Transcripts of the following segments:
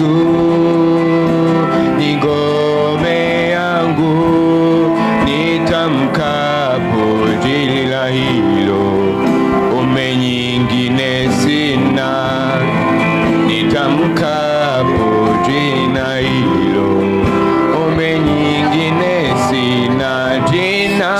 Yesu ni ngome yangu, nitamkapo jina hilo, ngome nyingine sina. Nitamkapo jina hilo, ngome nyingine sina. Jina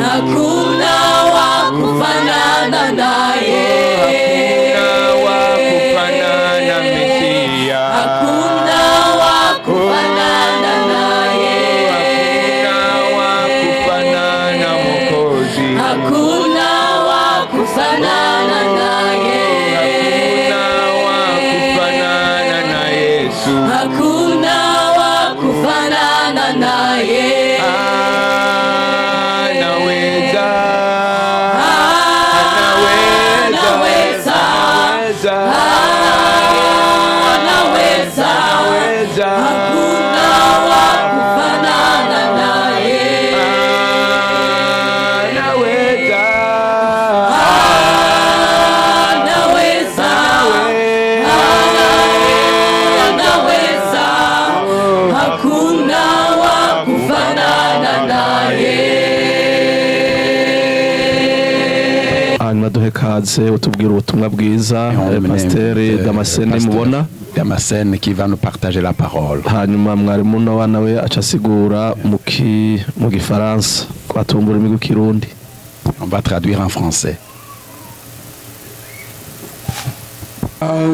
hakuna wa kufanana naye, hakuna wa kufanana Mesia, hakuna wa kufanana naye, hakuna wa kufanana Mwokozi, hakuna wa kufanana naye, hakuna wa kufanana na Yesu, hakuna wa kufanana naye. Duhe kaze utubwira ubutumwa bwiza Pasteur Damascene mubona Damascene qui va nous partager la parole. hanyuma mwarimu Nowa nawe acasigura mu gifaransa kwatumbura imigu kirundi. On va traduire en français.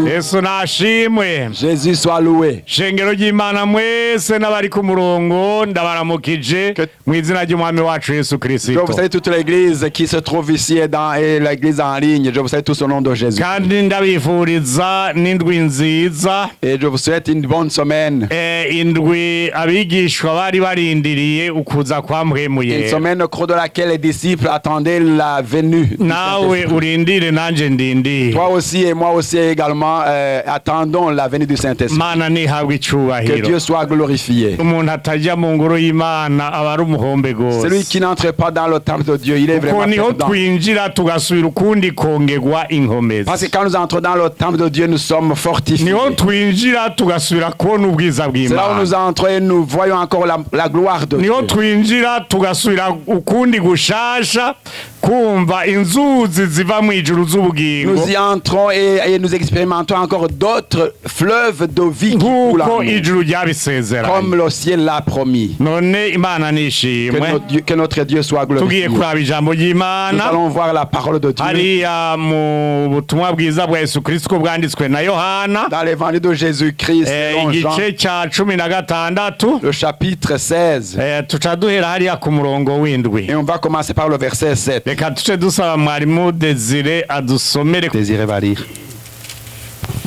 Yesu nashimwe. Jésus soit loué. Shengero ry'Imana mwese n'abari ku murongo ndabaramukije mu izina ry'umwami wacu Yesu Kristo. Je vous salue toute l'église qui se trouve ici et l'église en ligne. Je vous salue tous au nom de Jésus. Kandi ndabifuriza n'indwi nziza. Et je vous souhaite une bonne semaine. Indwi abigishwa bari barindiriye ukuza kwa Mpwemu-Yera. Une semaine au cours de laquelle les disciples attendaient la venue. Nawe urindire nanje ndindire. Toi aussi et moi aussi également attendons la venue du Saint-Esprit. mana nihabwe Que icubahiro. Dieu soit glorifié. Umuntu atajya mu ngoro y'Imana aba ari umuhombe Celui gose. qui n'entre pas dans le temple de Dieu, il est Kuko vraiment niho perdant. twinjira tugasubira ukundi kongerwa inkomezi. Parce que quand nous entrons dans le temple de Dieu, nous sommes fortifiés. Niho twinjira tugasubira kubona ubwiza C'est là où bw'Imana. nous entrons et nous voyons encore la gloire de Niho Dieu. twinjira tugasubira ukundi gushasha kumva inzuzi ziva mu ijuru z'ubugingo. Nous y entrons et nous expérimentons encore d'autres fleuves de vie qui coulent en Nk'uko nous, ijuru ryabisezeranye. comme le ciel l'a promis. None Imana nishimwe. Que notre Dieu soit Tugiye glorifié. kuraba ijambo Nous ry'Imana allons voir la parole de Dieu hariya mu butumwa bwiza bwa Yesu Kristo ko bwanditswe na Yohana dans l'évangile de Jésus-Christ, selon Jean, igice cya 16 le chapitre 16. tuca duhera hariya ku murongo w'indwi. Et on va commencer par le verset 7. Reka tuce dusaba mwarimu Desire adusomere Désirez Valir,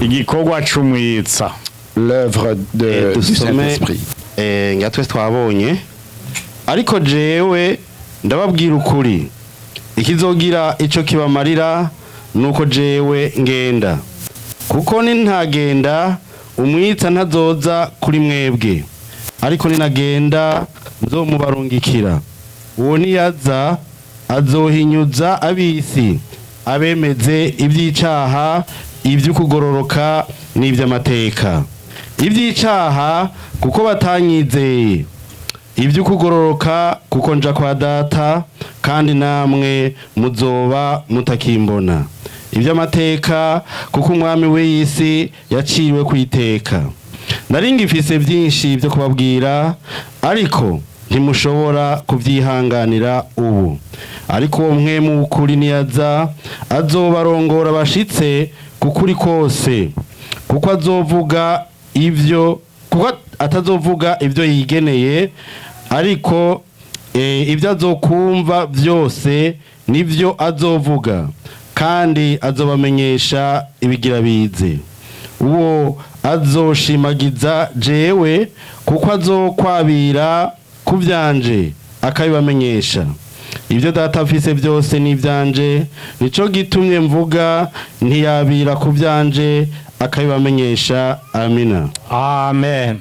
igikorwa c'umwitsa. l'œuvre du dusome Saint-Esprit. nga twese twabonye ariko jewe ndababwira ukuri ikizogira ico kibamarira nuko jewe ngenda kuko nintagenda umwitsa ntazoza kuri mwebwe ariko ninagenda nzomubarungikira uwo niyaza azohinyuza abisi abemeze iby'icaha iby'ukugororoka n'iby'amateka iby'icaha kuko batanyizeye iby'ukugororoka kuko nja kwa data kandi namwe muzoba mutakimbona iby'amateka kuko umwami w'iyisi yaciriwe kwiteka nari ngifise byinshi byo kubabwira ariko ntimushobora kubyihanganira ubu ariko uwo mwemu w'ukuri niyaza azobarongora bashitse kukuri kose kuko atazovuga ibyo yigeneye ariko ibyo azokumva byose nibyo azovuga kandi azobamenyesha ibigira bize uwo azoshimagiza jewe kuko azokwabira ku byanje akabibamenyesha ibyo data afise byose n'ibyanje nico gitumye mvuga ntiyabira ku byanje akabibamenyesha. Amina. Amen.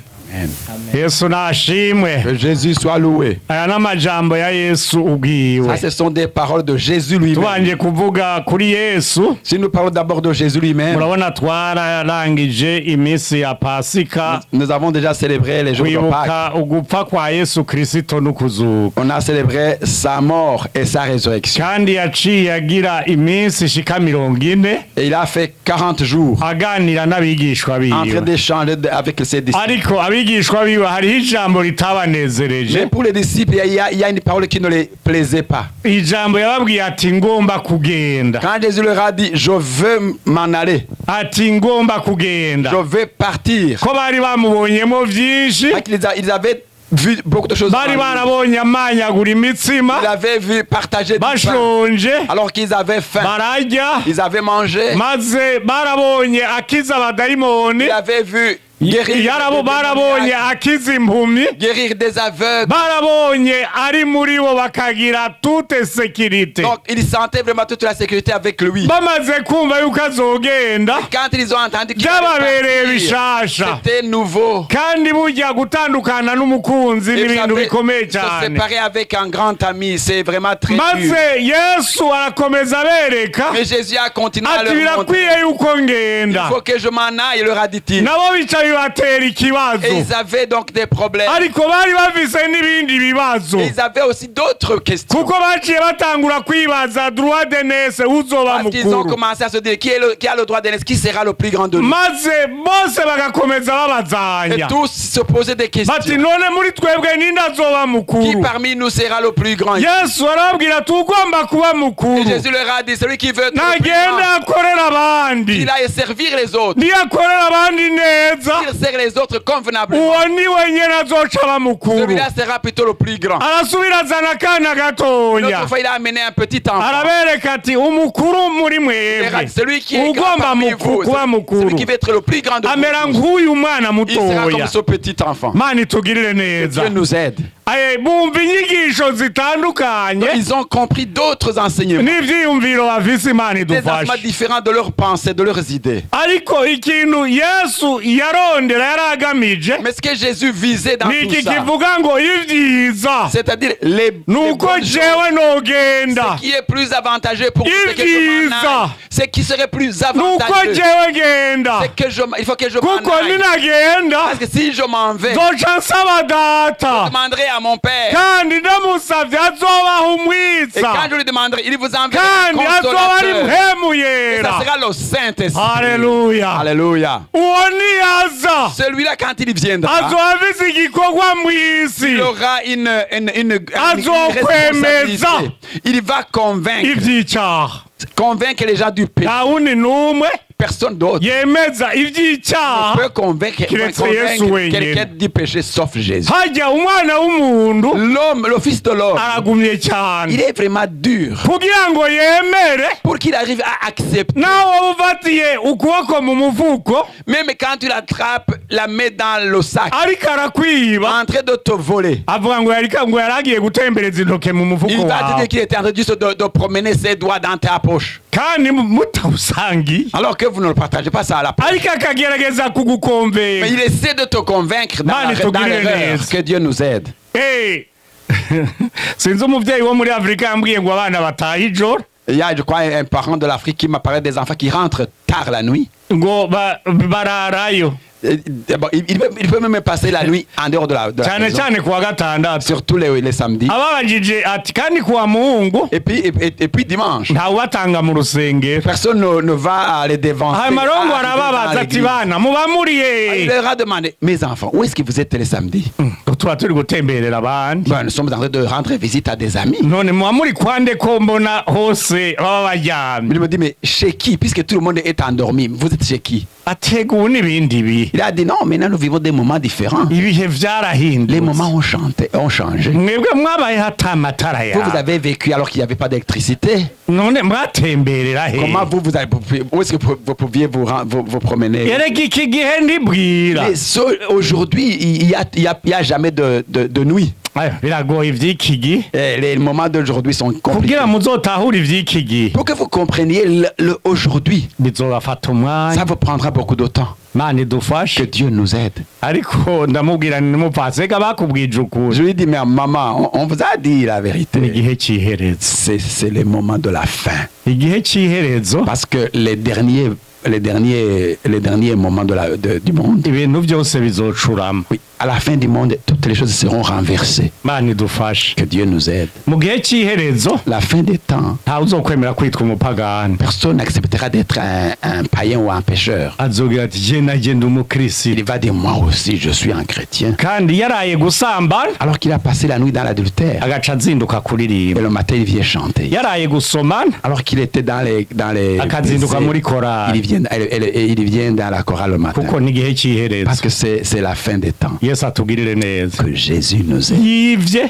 Yesu nashimwe. Que Jésus soit loué. Aya n'amajambo ya Yesu ubwiwe. Ça, ce sont des paroles de Jésus lui-même. Tubanje kuvuga kuri Yesu. Si nous parlons d'abord de Jésus lui-même, Murabona twararangije iminsi ya Pasika. nous avons déjà célébré les jours de Pâques. Kwibuka ugupfa kwa Yesu Kristo n'ukuzuka. On a célébré sa mort et sa résurrection. Kandi yaciye agira iminsi ishika 40 Et il a fait 40 jours aganira n'abigishwa en train biwe. d'échanger avec ses disciples. Ariko abigishwa biwe hariho ijambo Mais ritabanezereje. pour les disciples, il y a une parole qui ne les plaisait pas. Ijambo yababwiye ati ngomba kugenda. Quand Jésus leur a dit, je veux m'en aller, Ati ngomba kugenda. je veux partir, Ko bari bamubonyemo vyinshi, ils avaient vu beaucoup de choses. bari en lui. barabonye amanyagura imitsima, Ils avaient vu partager du pain. bashonje, Alors qu'ils avaient faim, bararya, ils avaient mangé, maze barabonye akiza abadayimoni, ils avaient vu guérir, barabonye akiza impumyi, guérir des aveugles. barabonye ari muri bo bakagira toute sécurité. Donc ils sentaient vraiment toute la sécurité avec lui. Bamaze kumva yuko azogenda, Quand ils ont entendu qu'il byababereye allait partir, bishasha. c'était nouveau. Kandi burya gutandukana n'umukunzi Et vous n'ibintu savez, bikomeye se cyane. séparer avec un grand ami, c'est vraiment très Maze dur. Yesu arakomeza abereka Mais Jésus a continué à ati leur montrer. birakwiye yuko Il ngenda. faut que je m'en aille, leur a dit-il. Nabo bicaye batera Et ikibazo, ils avaient donc des problèmes. ariko bari bafise n'ibindi bibazo, Et ils avaient aussi d'autres questions. kuko baciye batangura kwibaza droit de nese uzoba Parce qu'ils ont mukuru. commencé à se dire qui a le droit de naître, qui sera le plus grand de nous. Maze bose bagakomeza Et babazanya tous se posaient des bati questions. none muri twebwe ninde azoba Qui mukuru? parmi nous sera le plus grand? Et Yesu arababwira ati ugomba kuba mukuru Jésus leur a dit, celui qui veut être le plus nagende grand, akorera abandi, qu'il aille servir les autres. niyakorera abandi neza il sert les autres convenablement, uwo ni wenyine azoca aba mukuru. celui-là sera plutôt le plus grand. Arasubira azana akana gatonya, L'autre fois, il a amené un petit enfant. arabereka ati umukuru muri mwebwe, Celui qui est grand ugomba parmi vous, kuba celui mukuru qui veut être le plus grand de amera vous, nk'uyu mwana il sera comme mutoya. ce petit enfant. Mani tugirire neza. Dieu nous aide. Bumva inyigisho zitandukanye Ils ont compris d'autres enseignements, n'ivyiyumviro bafise. Imana des enseignements idufashe. différents de leurs pensées, de leurs idées. Ariko ikintu Yesu yarondera yaragamije Mais ce que Jésus visait dans ni tout iki ça, kivuga ngo ibyiza c'est-à-dire les nuko bonnes choses, jewe nogenda, ce qui est plus avantageux pour vous, c'est que je m'en ibyiza aille. Ce qui serait plus nuko avantageux, jewe genda, c'est que il faut que je m'en kuko aille. ninagenda Parce que si je m'en vais, zoca nsaba je data, demanderai à mon père. kandi ndamusavye azobaha Et umwitsa, quand je lui demanderai, il vous enverra un kandi azoba ari consolateur. mpemu Et ça yera. sera le Saint-Esprit. Haleluya. Alléluia. Uwo niyaza Celui-là, quand il viendra, azoba afise igikorwa mw'isi, il aura une Azokwemeza. responsabilité. Il va ivyicaha. convaincre les gens du péché. Nta wundi n'umwe Personne d'autre yemeza ne ivy'icaha peut convaincre Kiretse Yesu wenyine. quelqu'un du péché sauf Jésus. harya umwana w'umuntu L'homme, le fils de l'homme, aragumye il cyane est vraiment dur kugira ngo yemere. pour qu'il arrive à accepter. nawe ufatiye ukuboko mu mufuko Même quand tu l'attrapes, la mets dans le sac, ariko arakwiba, en train de te voler. avuga ngo yaragiye gutembereza intoke mu Il mufuko va te dire wawe, qu'il était en train juste de promener ses doigts dans ta poche. kandi mutawusangiye, Alors que vous ne le partagez pas ça à la poche. ariko akagerageza Mais kugukomvera. il essaie de te convaincre dans Mani dans tugirire l'erreur. neza. Que Dieu nous aide. Sinzi umuvyeyi wo muri Afrika yambwiye ngo abana bataha ijoro, Il y a, je crois, un parent de l'Afrique qui m'a parlé des enfants qui rentrent tard la nuit. ngo bararayo Bon, il peut même passer la nuit en dehors de la cyane maison. cyane kuwa gatandatu. Surtout les samedis. ababajije ati kandi kuwa Mungu Et puis dimanche. ntawubatanga mu rusengero. Personne ne va les dévancer. Ayo marongo à arriver dans arababaza ati l'église. bana muba muri Il he? leur a demandé, mes enfants, où est-ce que vous êtes les samedis? tuba turi gutemberera abandi. Ben, nous sommes en train de rendre visite à des amis. none muba muri kwande ko mbona hose baba baryamye? Il me dit, mais chez qui? Puisque tout le monde est endormi, vous êtes chez qui? atega ubu n'ibindi bihe. Il a dit, non, maintenant nous vivons des moments différents. ibihe Les vyarahindutse. moments ont changé. mwebwe mwabayeho ata matara Vous yawe, avez vécu alors qu'il n'y avait pas d'électricité. none mwatemberera he? Comment où est-ce que vous pouviez vous promener? erega iki gihe ndibwira. Aujourd'hui, il y a jamais de nuit. Ayo, biragoye ivy'iki gihe Les moments d'aujourd'hui sont compliqués. kugira muzotahure ivy'iki gihe Pour que vous compreniez le aujourd'hui, bizobafata umwanya. ça vous prendra beaucoup de temps. Mani Que dufashe. Dieu nous aide. ariko ndamubwira ni mupaseka bakubwije ukuri. Je lui dis, mais maman, on vous a dit la ni vérité. igihe c'iherezo. C'est le moment de la fin. igihe c'iherezo Parce que les derniers moments du monde, ibintu byose bizocurama. oui, à la fin du monde, toutes les choses seront renversées. Mani dufashe. Que Dieu nous aide. mu gihe c'iherezo La fin des temps, ntawe uzokwemera kwitwa umupagani. personne n'acceptera d'être un païen ou un pécheur. azogira ati je naje ndi umukristo. Il va dire, moi aussi, je suis un chrétien. kandi yaraye gusambana Alors qu'il a passé la nuit dans l'adultère. agaca azinduka Et kuririmba. le matin, il vient chanter. yaraye gusomana Alors qu'il était dans les akazinduka muri il korali. vient dans la chorale le matin. kuko ni igihe Parce c'iherezo. que c'est la fin des temps. yesu atugirire neza. Que Jésus nous aide. yivye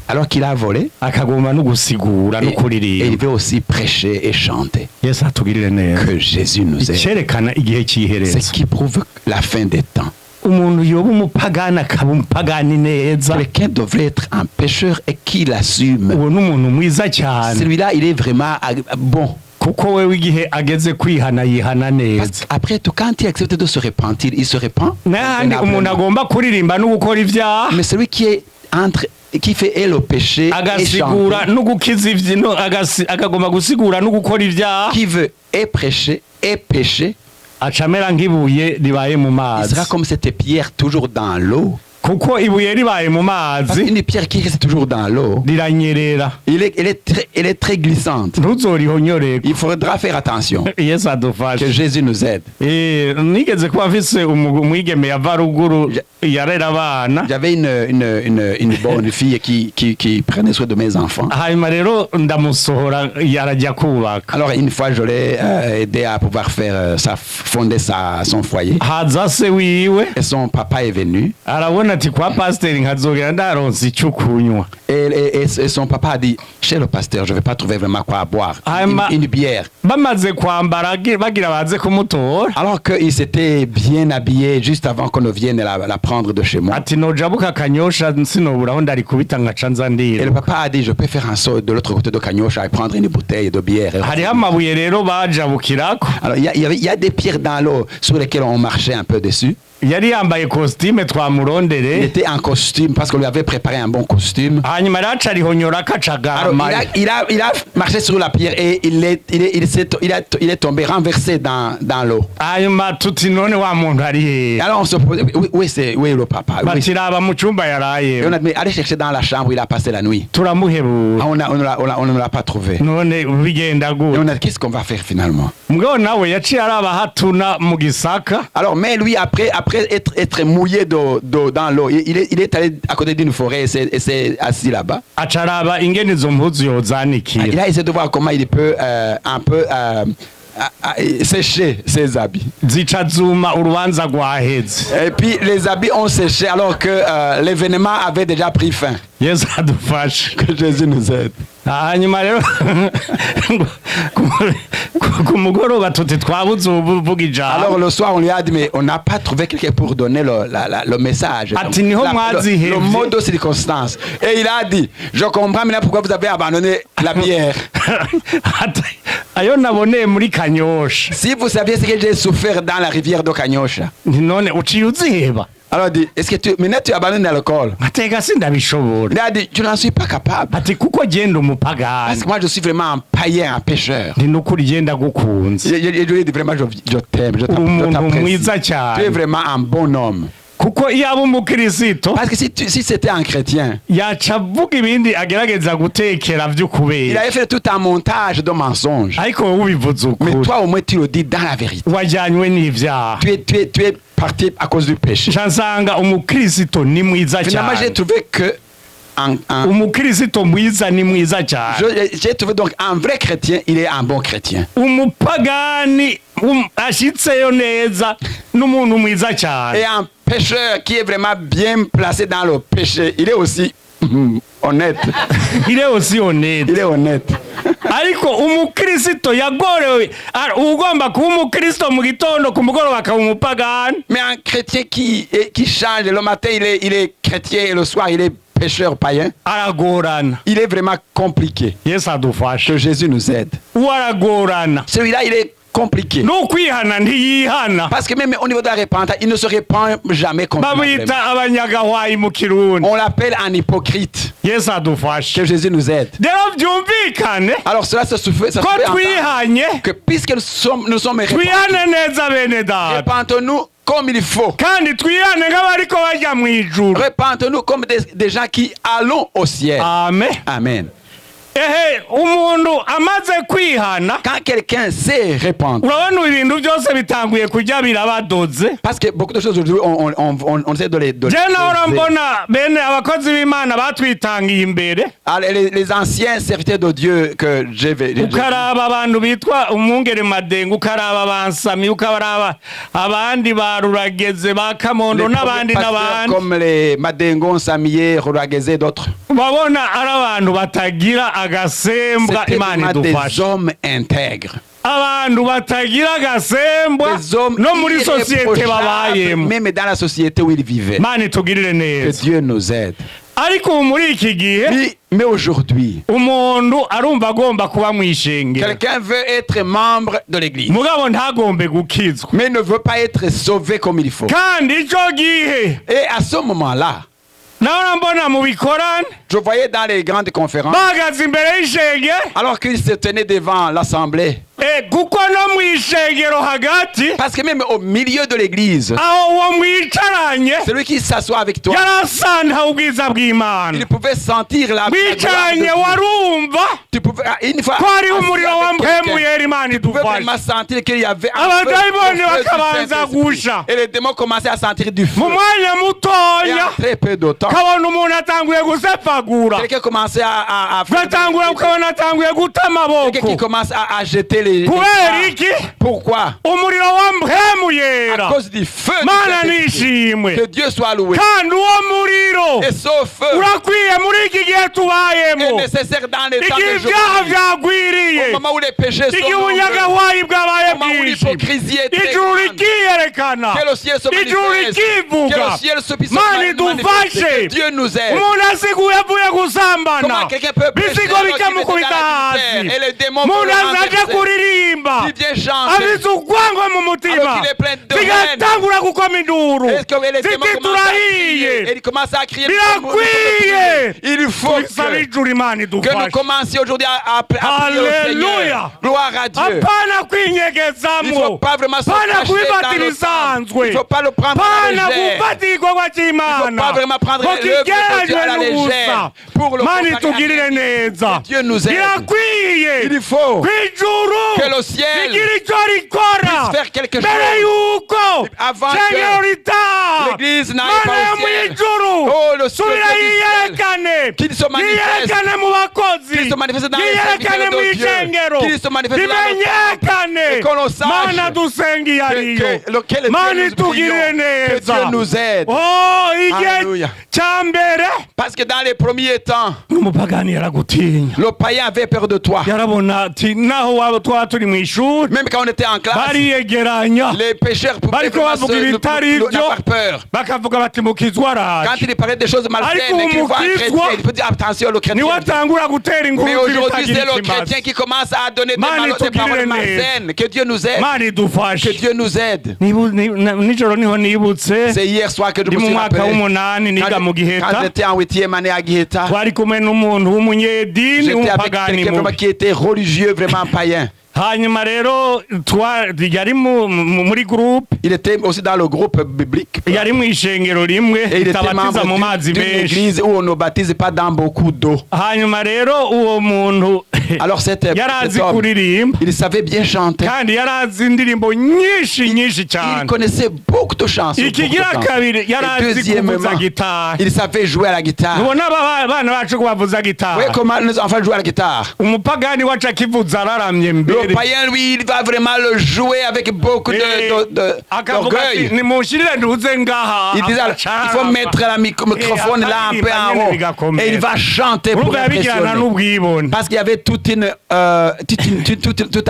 Alors qu'il a volé, akagomba no gusigura no et il kuririmba. veut aussi prêcher et chanter. yesu atugirire neza. Que Jésus nous aide. icerekana igihe C'est c'iherezo. ce qui prouve la fin des temps. umuntu yoba umupagani akaba umupagani neza, Quelqu'un devrait être un pécheur et qu'il assume. uwo ni umuntu mwiza cyane. Celui-là, il est vraiment bon. kuko wewe igihe ageze kwihana yihana Parce neza. qu'après tout, quand il accepte de se repentir, il se repent. n'ahandi umuntu agomba kuririmba no gukora ibyaha Mais celui qui fait le péché et agasigura chanter, no gukiza akagomba gusigura no gukora ibyaha, qui veut et prêcher et pécher, acamera nk'ibuye ribaye mu il mazi. sera comme cette pierre toujours dans l'eau. kuko ibuye ribaye mu Parce mazi qu'une pierre qui reste toujours dans l'eau, riranyerera elle est très glissante. ntuzorihonyoreko. Il faudra faire attention. Yesu Que adufashe. Jésus nous aide. Nigeze kuba mfise umwigeme yava ruguru yarera abana, J'avais une bonne fille qui prenait soin de mes enfants. hanyuma rero ndamusohora yarajya kubaka. Alors une fois, je l'ai aidé à pouvoir fonder son foyer. haza se wiwe Et son papa est venu. arabona ati kwa pasiteri nkazogera ndaronse icyo kunywa. Et son papa a dit, chez le pasteur, je ne vais pas trouver vraiment quoi boire. Une bière. Bamaze kwambara bagira baze kumutora, Alors qu'il s'était bien habillé juste avant qu'on ne vienne la prendre de chez moi. ati nojabuka kanyosha sinobura aho ndari kubita nkaca nza Et ndira. le papa a dit, je peux faire un saut de l'autre côté de Kanyosha et prendre une bouteille de bière. hariho amabuye rero bajabukirako. Alors il y a des pierres dans l'eau sur lesquelles on marchait un peu dessus. Yari yambaye kositime Il twamurondere, était en costume parce qu'on lui avait préparé un bon costume. hanyuma rero aca arihonyora Alors kacagamaye. il a marché sur la pierre et il est tombé renversé dans l'eau. hanyuma tuti none wa muntu ari Et hehe? alors on se posait, où est le papa? Bati raba mu cyumba Et yaraye, on a dit, allez chercher dans la chambre où il a passé la nuit. turamuherura. Ah, on ne l'a pas trouvé. None bigenda Et gute? on a dit, qu'est-ce qu'on va faire finalement? Mugabo nawe yaciye araba hatuna mu gisaka, Alors, mais lui, après être mouillé dans l'eau, il est allé à côté d'une forêt et s'est assis là-bas. aca araba ingene izo mpuzu Il yozanikira. a essayé de voir comment il peut un peu sécher ses habits. Zica zuma urubanza rwaheze. Et puis les habits ont séché alors que l'événement avait déjà pris fin. Yesu adufashe. Que Jésus nous aide. hanyuma rero ku mugoroba tuti twabuze uvuga ijambo. Alors le soir, on lui a dit, mais on n'a pas trouvé quelqu'un pour donner le message. Ati niho mwazihevye. Le mot de circonstance. Et il a dit, je comprends maintenant pourquoi vous avez abandonné la bière. Ati, ayo naboneye muri Kanyosha. Si vous saviez ce que j'ai souffert dans la rivière de Kanyosha. Nti none uciye uziheba? Alors il dit, est-ce que maintenant tu abandonnes l'alcool? Atega sindabishobora. Il a dit, je n'en suis pas capable. Ati kuko genda Parce umupagani. que moi je suis vraiment un païen, un pécheur. Nti nukuri genda gukunze. Je lui ai dit vraiment, je t'aime, je Uri umuntu t'apprécie. mwiza Tu es cyane. vraiment un bon homme. Kuko yaba umukristo Parce que si c'était un chrétien, yaca avuga ibindi agerageza gutekera il vy'ukubera. avait fait tout un montage de mensonges. Ariko wowe ubivuze Mais ukuri. toi au moins tu le dis dans la vérité. Wajyanywe n'ivyaha. Tu es parti à cause du péché. Nsanga umukristo ni mwiza Finalement, j'ai cyane. trouvé que Umukristo mwiza ni mwiza cyane. j'ai trouvé donc un vrai chrétien, il est un bon chrétien. Umupagani ashitseyo neza n'umuntu mwiza cyane. Et un pécheur qui est vraiment bien placé dans le péché, il est aussi honnête. Il est aussi honnête. Il est honnête. Ariko umukristo yagorewe ugomba kuba umukristo mu gitondo ku mugoroba akaba umupagani. Mais un chrétien qui change, le matin il est chrétien et le soir il est pécheur païen, Aragorana. il est vraiment compliqué. Yesu adufashe. Que Jésus nous aide. Aragorana. Celui-là, il est compliqué. N'ukwihana ntiyihana. Parce que même au niveau de la repentance, il ne se repent jamais complètement. Babita abanyagahwayi mu Kirundi. On l'appelle un hypocrite. Yesu adufashe. Que Jésus nous aide. Rero byumvikane Alors cela se fait ko entendre twihanye que puisque nous sommes repentis, twihane neza bene data, repentons-nous comme il faut. kandi twihane nk'abariko bajya mu ijuru. Repentons-nous comme des gens qui allons au ciel. Amen. Amen. Umuntu amaze kwihana, Quand quelqu'un s'est repenti, urabona ibintu byose bitanguye kujya birabadoze. parce que beaucoup de choses aujourd'hui, on essaie de les... Je nahora mbona bene abakozi b'Imana batwitangiye imbere, les anciens serviteurs de Dieu que j'ai vu. ukaraba abantu bitwa umwungere Madengo, ukaraba bansami, ukaraba abandi barurageze ba Kamondo n'abandi n'abandi, comme les Madengon, Samier, Rurageze, d'autres. babona ari abantu batagira agasembwa. C'était Imana vraiment des idufashe. hommes intègres. Abantu batagira agasembwa Des hommes no muri sosiyete irréprochables, babayemo. même dans la société où ils vivaient. Imana itugirire Que neza. Dieu nous aide. Ariko ubu muri iki gihe Mais aujourd'hui, umuntu arumva agomba kuba mu ishengero, quelqu'un veut être membre de l'église, mugabo ntagombe gukizwa. mais ne veut pas être sauvé comme il faut. Kandi ico gihe Et à ce moment-là, nahora mbona mu bikorane je voyais dans les grandes conférences, bahagaze imbere y'ishengero alors qu'il se tenait devant l'assemblée, kuko no mu ishengero hagati Parce que même au milieu de l'église, aho uwo mwicaranye celui qui s'assoit avec toi, yarasanta ubwiza bw'Imana. il pouvait sentir la gloire Mwicaranye de Dieu. warumva Tu pouvais, une fois, ko hariho umuriro wa assis avec mpemu quelqu'un, yera Imana tu pouvais idufashe. vraiment sentir qu'il y avait un Abadayimoni le feu du bakabanza Saint-Esprit. gusha. Et les démons commençaient à sentir du feu. Mu mwanya Et mutoya en très peu de temps, kabona umuntu atanguye gusepagura, quelqu'un commençait à faire gatangura ukabona atanguye guta quelqu'un qui amaboko. commence à jeter les Kubera arts. iki? Pourquoi? Umuriro wa mpemu À yera. cause du feu du Mana Saint-Esprit. nishimwe. Que Dieu soit loué. Kandi uwo muriro Et ce feu urakwiye muri iki gihe est tubayemo, nécessaire dans les temps igihe de ibyaha aujourd'hui. byagwiriye, Au moment où les péchés sont igihe nombreux, ubunyagahwayi bwabaye au moment où bwinshi, l'hypocrisie est très ijuru grande, rikiyerekana, que le ciel se ijuru manifeste, que rikivuga. le ciel se puisse Mana manifester, idufashe. que Dieu nous aide. Umuntu asiguye avuye gusambana, Comment quelqu'un peut pécher bisigo alors qu'il était bikamukubita dans la hasi. misère, et les démons Umuntu vont le azaje renverser. kuririmba, Il vient chanter. afise urwango mu mutima, Alors qu'il est plein de zigatangura gukoma induru, Est-ce que les démons ziti commencent à crier? Et turahiye, ils commencent à crier. birakwiye. Il faut Tubisaba que ijuru Imana nous idufashe. commencions aujourd'hui à prier au Alléluia. Seigneur. Gloire à Dieu. Apana Il ne kwinyegezamwo, faut pas vraiment se pana cacher kubifatira dans le sang. isanzwe, Il ne faut pas le prendre à la pana légère. gufata igikorwa Il ne faut c'Imana pas vraiment prendre ngo l'œuvre de Dieu kigereranywe à la n'ubusa. légère pour le Mana comparer à itugirire Dieu. neza, Que Dieu nous aide. birakwiye Il faut kw'ijuru que le ciel rigira ico rikora puisse faire quelque mbere chose yuko avant shengero que ritaha. l'Église n'aille Mana pas yo au ciel. mw'ijuru Oh, le ciel subira du ciel. yiyerekane, Qu'il se manifeste. yiyerekane mu bakozi, Qu'il se manifeste dans les yiyerekane serviteurs de Dieu. mw'ishengero, Qu'il se manifeste dans nos bimenyekane. Et qu'on le sache. Mana dusenga iyo ariyo, Lequel est Mana Dieu nous itugirire prions. Que neza. Dieu nous aide. Oh, igihe Alléluia. ca mbere Parce que dans les premiers temps, umupagani yaragutinya, le païen avait peur de toi. yarabona ati naho waba twaba turi mu ishuri Même quand on était en classe, bariyegeranya, les pécheurs pouvaient bariko vraiment bavuga ibitari ivyo, n'avoir peur. bakavuga bati mukizwa Quand araje, il parlait des choses malsaines Ariko et qu'il voit un umukizwa, chrétien, il peut dire attention le chrétien. niwe atangura gutera inkuru Mais aujourd'hui, c'est z'ibitagira le chrétien ikimazi. qui commence à donner des, Mana des itugirire paroles neza. malsaines. Que Dieu nous aide. Mana idufashe. Que Dieu nous aide. Nijoro niho nibutse C'est hier soir que je ndi me mu suis mwaka rappelé. w'umunani niga mu Quand Giheta, j'étais en 8e année à Giheta, twari kumwe n'umuntu w'umunyedini j'étais avec w'umupagani quelqu'un vraiment mubi. qui était religieux, vraiment païen. Hanyuma rero yari muri groupe, Il était aussi dans le groupe biblique. yari mu ishengero rimwe Et il était itabatiza mu membre mazi d'une menshi. église où on ne baptise pas dans beaucoup d'eau. Hanyuma rero uwo muntu Alors cet yari azi homme, kuririmba il savait bien chanter. kandi yari azi indirimbo nyinshi Il cyane. connaissait beaucoup de chansons. beaucoup de Ikigira chansons. kabiri yari Et azi deuxièmement, kuvuza gitari. il savait jouer à la guitare. Ubona abana bacu ko bavuza gitari, Oui, comment les enfants jouent à la guitare. umupagani wacu akivuza araramye Le mbere, païen, lui, il va vraiment le jouer avec beaucoup akavuga ati d'orgueil. nimushirire nduze ngaha. Il disait, il faut mettre le microphone là un peu en haut. Et il va chanter pour urumva yabigirana impressionner. n'ubwibone. Parce qu'il y avait tout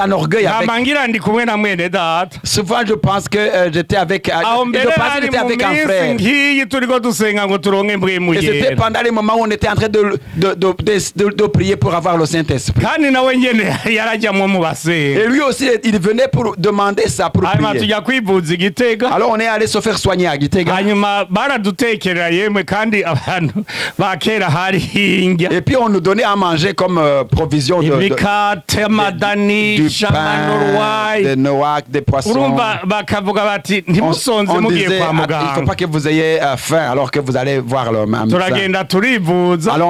un orgueil avec. Namangira ndi kumwe na mwene data, Souvent, je pense que j'étais avec. aho Je mbere pense que hari j'étais mu avec un minsi frère. nk'iyi turiko dusenga ngo turonke mpwemu Et c'était yera, pendant les moments où on était en train de prier pour avoir le Saint-Esprit. kandi nawe nyene yarajyamwo mu basenga. Et lui aussi, il venait pour demander ça, pour Hanyuma prier. tujya kwivuza Igitega, Alors on est allé se faire soigner à Gitega. hanyuma baradutekerera yemwe kandi abantu ba kera hari hinga Et puis on nous donnait à manger comme provision imikate du amadanisha pain, amanorwayi. des noix, des poissons. Urumva bakavuga bati On ntimusonze mugiye disait, kwa il ne faut muganga. pas que vous ayez faim alors que vous allez voir le médecin. Turagenda turivuza Alors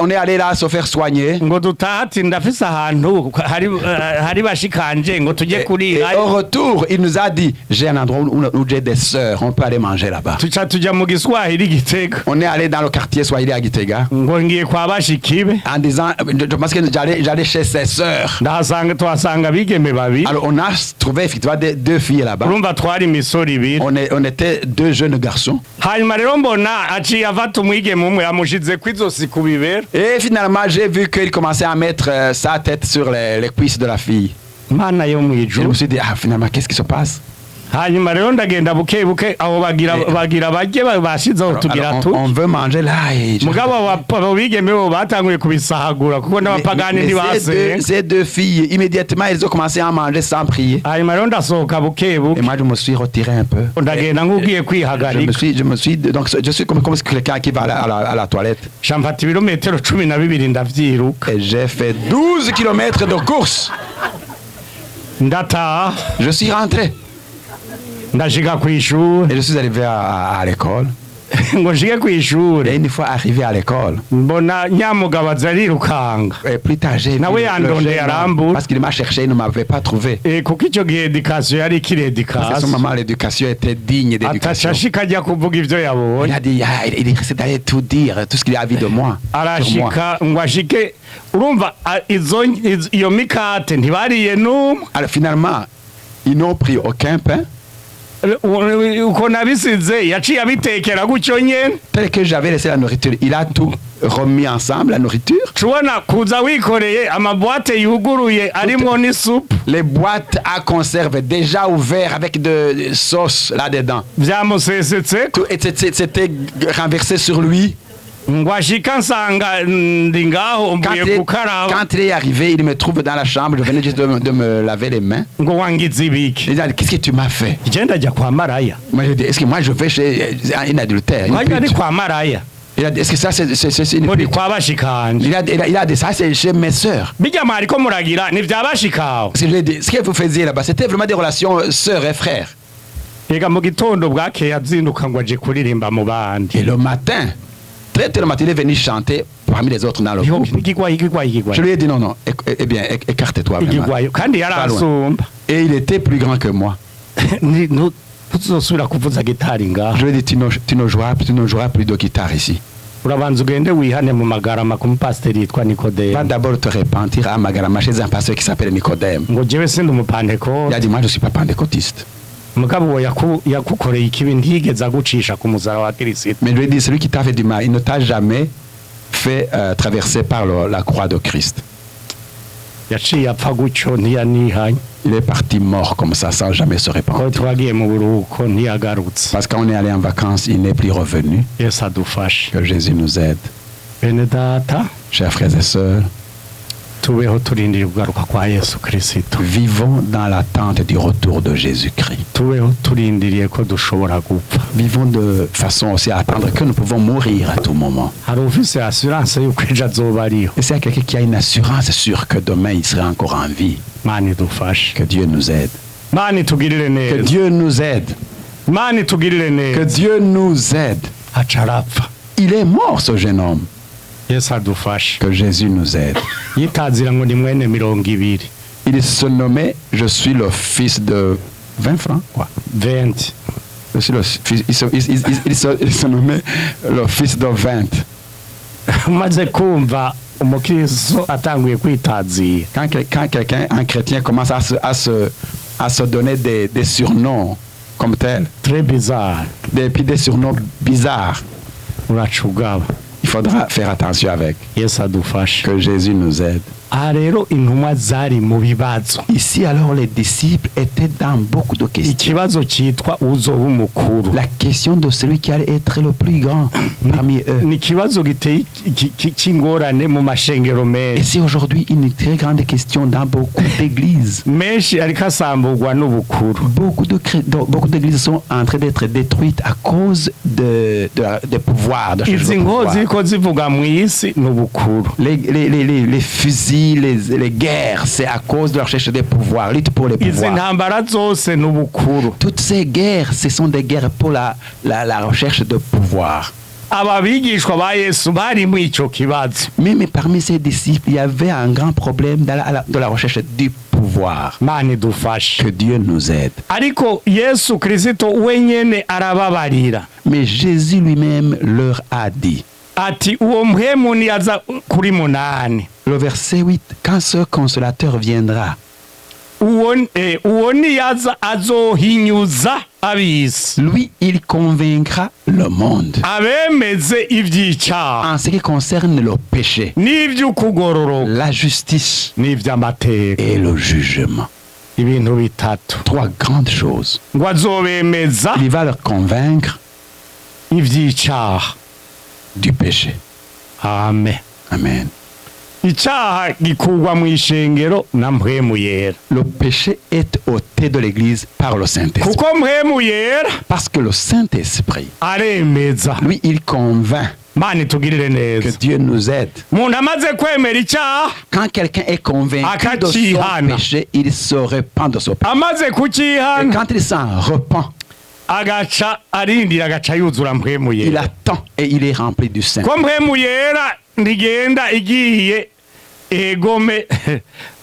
on est allé là se faire soigner. ngo dutaha ati ndafise ahantu hari bashikanje ngo tujye Et kurira. au retour, il nous a dit, j'ai un endroit où j'ai des sœurs, on peut aller manger là-bas. tuca tujya mu Giswahili Gitega, On est allé dans le quartier Swahili à Gitega ngo ngiye kwa bashikibe, en disant, je pense que j'allais chez ses sœurs. tuhasanga abigeme babiri. Alors on a trouvé effectivement deux filles là-bas. Urumva twari imisoro ibiri. On était deux jeunes garçons. Hanyuma rero mbona aciye afata umwigeme umwe amushize kw'izosi ku bibero. Et finalement, j'ai vu qu'il commençait à mettre sa tête sur les cuisses de la fille. Mana yo Et je mwijuru. me suis dit, finalement, qu'est-ce qui se passe? Hanyuma rero ndagenda buke buke aho bagira bajye bashizeho tugira Alors, tu. on veut manger là. Et Mugabo abo bigeme bo batanguye kubisahagura kuko n'abapagani ntibase. ces deux filles, immédiatement, elles ont commencé à manger sans prier. Hanyuma rero ndasohoka buke Et buke moi, je me suis retiré un peu. ndagenda nk'ugiye kwihagarika. Donc, je suis comme quelqu'un qui va à la toilette. Shamfata ibirometero 12 ndavyiruka. Et j'ai fait 12 kilomètres de course. ndataha Je suis rentré ndashika kw'ishure et je suis arrivé à l'école. ngo nshike kw'ishure Et une fois arrivé à l'école, mbona nyamugabo aza arirukanga et plus tard j'ai vu Nawe le yandondeye jeune homme, arambura. parce qu'il m'a cherché, il ne m'avait pas trouvé. kuko icyo gihe edikasiyo yari ikiri Parce qu'à ce edikasiyo moment, l'éducation était digne ataca d'éducation. ashika ajya kuvuga ivyo Il yabonye a dit, il essaie d'aller tout dire, tout ce qu'il a vu de moi. Sur moi. arashika ngo ashike urumva iyo mikate ntibariye n'umwe Alors finalement, ils n'ont pris aucun pain. uko nabisize yaciye abitekera gutyo nyene Tel que j'avais laissé la nourriture, il a tout remis ensemble, la nourriture. tubona kuza wikoreye amabwate yuguruye arimwo n'isupu Les boîtes à conserve déjà ouvertes avec de sauce là-dedans. vyamusesetse Tout c'était renversé sur lui. ngo ashika nsanga ndi ngaho Quand mvuye kukaraba quand il est arrivé, il me trouve dans la chambre, je venais juste de me laver les mains. ngo wangize ibiki Il a dit, qu'est-ce que tu m'as fait? je ndajya kwa maraya Moi, je dis, est-ce que moi je vais chez un adultère, une wajya ari pute? kwa maraya Il a dit, est-ce que ça c'est une ngo ni pute? kwa bashikanje Il a dit, ça c'est chez mes sœurs. bijya mwariko muragira ni vya bashikawe Parce que je lui ai dit, ce que vous faisiez là-bas, c'était vraiment des relations sœurs et frères. ega mu gitondo bwakeye azinduka ngo aje kuririmba mu bandi Et le matin, très tôt le matin, il est venu chanter parmi les autres dans le groupe. Je lui ai dit, non, eh bien, écarte-toi vraiment. igigwayo kandi yarasumba Et il était plus grand que moi. ntuzosubira kuvuza gitari ngaho Je lui ai dit, tu ne joueras plus de guitare ici. urabanza ugende wihane mu magarama ku mupasiteri yitwa Va nikodemu d'abord te repentir à Magarama chez un pasteur qui s'appelle Nicodème. ngo jewe sindi umupandeko Il a dit, moi je ne suis pas pentecôtiste. mugabo uwo yakukoreye ikibi ntiyigeze agucisha ku muzara wa kirisito Mais je lui ai dit, celui qui t'a fait du mal, il ne t'a jamais fait traverser par la croix de Christ. yaciye apfa gutyo ntiyanihanye Il est parti mort comme ça, sans jamais se ko repentir. twagiye mu buruhuko ntiyagarutse Parce qu'on est allé en vacances, il n'est plus revenu. yesu adufashe Que Jésus nous aide. bene data Chers frères et sœurs, tubeho turindira kugaruka kwa yesu kirisito vivons dans l'attente du retour de Jésus-Christ. tubeho turindiriye ko dushobora gupfa Vivons de façon aussi à attendre que nous pouvons mourir à tout moment. hari ufise assurance yuko ejo azoba ariho Et c'est quelqu'un qui a une assurance sûre que demain il sera encore en vie. mani dufashe Que Dieu nous aide. mani tugirire Que neza Dieu nous aide. mani tugirire Que neza Dieu nous aide. aca arapfa Il est mort ce jeune homme. yesu adufashe Que Jésus nous aide. yitazira ngo ni mwene 200 Il se nommait, je suis le fils de 20 francs, quoi. 20 Je suis le fils, il se nommait le fils de 20. umaze kumva umukristo atanguye kwitazira Quand quelqu'un, un chrétien, commence à se donner des surnoms comme tel, très bizarre puis des surnoms bizarres, uraca ugaba il faudra faire attention avec. yesu adufashe Que Jésus nous aide. aha rero intumwa zari mu bibazo Ici, alors, les disciples étaient dans beaucoup de questions. ikibazo cyitwa uzoba umukuru La question de celui qui allait être le plus grand parmi eux. ni ikibazo giteye cy'ingorane mu mashengero Et menshi c'est aujourd'hui une très grande question dans beaucoup d'églises. menshi ariko asamburwa n'ubukuru Beaucoup d'églises sont en train d'être détruites à cause des pouvoirs. izi ngo ziriko zivuga mu isi ni ubukuru Les fusils, les guerres, c'est à cause de la recherche des pouvoirs, lutte pour les izi pouvoirs. ntambara zose ni ubukuru Toutes ces guerres, ce sont des guerres pour la recherche de pouvoir. aba bigishwa ba yesu bari mu icyo kibazo Mais parmi ces disciples, il y avait un grand problème de la recherche du pouvoir. mani dufashe Que Dieu nous aide. ariko yesu kirisito wenyene arababarira Mais Jésus lui-même leur a dit, ati uwo mpwemu niyaza kuri munani le verset 8, quand ce consolateur viendra, uwo niyaza azohinyuza ab'isi lui, il convaincra le monde abemeze ivy'icyaha en ce qui concerne le péché, n'ivy'ukugororoka la justice n'ivy'amateka et le jugement. ibintu bitatu Trois grandes choses. ngo azobemeza Il va leur convaincre ivy'icyaha du péché. amen Amen. icyaha gikurwa mu ishengero na mpwemu yera Le péché est ôté de l'Église par le Saint-Esprit. kuko mpwemu yera Parce que le Saint-Esprit, aremeza lui, il convainc Mana itugirire Que neza. Dieu nous aide. Umuntu amaze kwemera icyaha, Quand quelqu'un est convaincu de son Akachihana. péché, il se repent de son péché. amaze Et kukihana, quand il s'en repent, agaca arindira agaca yuzura mpwemu il yera. attend et il est rempli du Saint. Ko mpwemu yera ndigenda igiye egome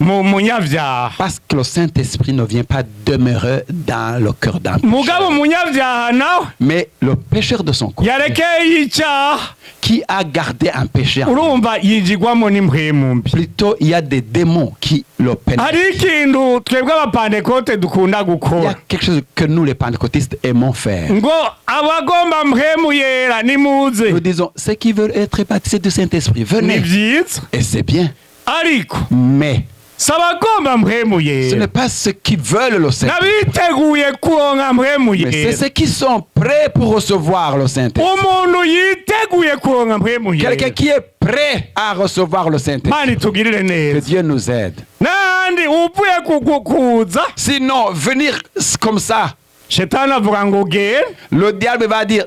mu munyavyaha. Parce que le Saint-Esprit ne vient pas demeurer dans le cœur d'un Mugabo pécheur. munyavyaha nawe Mais le pécheur de son côté, yarekeye icyaha, qui a gardé un péché, urumva yinjigwamo n'impwemu mbi. plutôt il y a des démons qui le pénètrent. Hari ikintu twebwe abapantekote dukunda Il y a gukora, quelque chose que nous, les pentecôtistes, aimons faire. ngo abagomba mpwemu yera nimuze. Nous disons, ceux qui veulent être baptisés du Saint-Esprit, Ni venez. vyiza, Et c'est bien. ariko Mais si abagomba mpwemu ce yera n'est pas ceux qui veulent le Saint-Esprit. n'abiteguye kuronka mpwemu Mais c'est yera. ceux qui sont prêts pour recevoir le Saint-Esprit. Umuntu yiteguye kuronka mpwemu yera, Quelqu'un qui est prêt à recevoir le Saint-Esprit. Mana itugirire Que neza. Dieu nous aide. N'ahandi uvuye kuza, Sinon, venir comme ça, shetani avuga ngo genda, le diable va dire,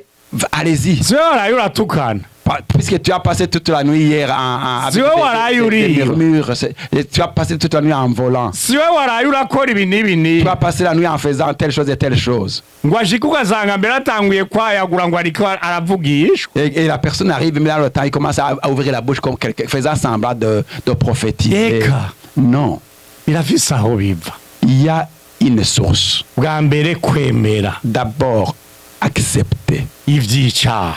allez-y. siwe waraye uratukana, Puisque tu as passé toute la nuit hier avec Si on waraye des uriyo. murmures, et tu as passé toute la nuit en volant. siwe waraye urakora ibi n'ibi n'ibi, Tu as passé la nuit en faisant telle chose et telle chose. ngo ashike ugasanga mbere atanguye kwayagura ngo ariko aravugishwa. Et la personne arrive, mais dans le temps, il commence à ouvrir la bouche comme quelqu'un, faisant semblant de prophétiser. Eka. Non. Birafise aho biva. Il y a une source. Bwa mbere kwemera D'abord, accepter ivy'icaha,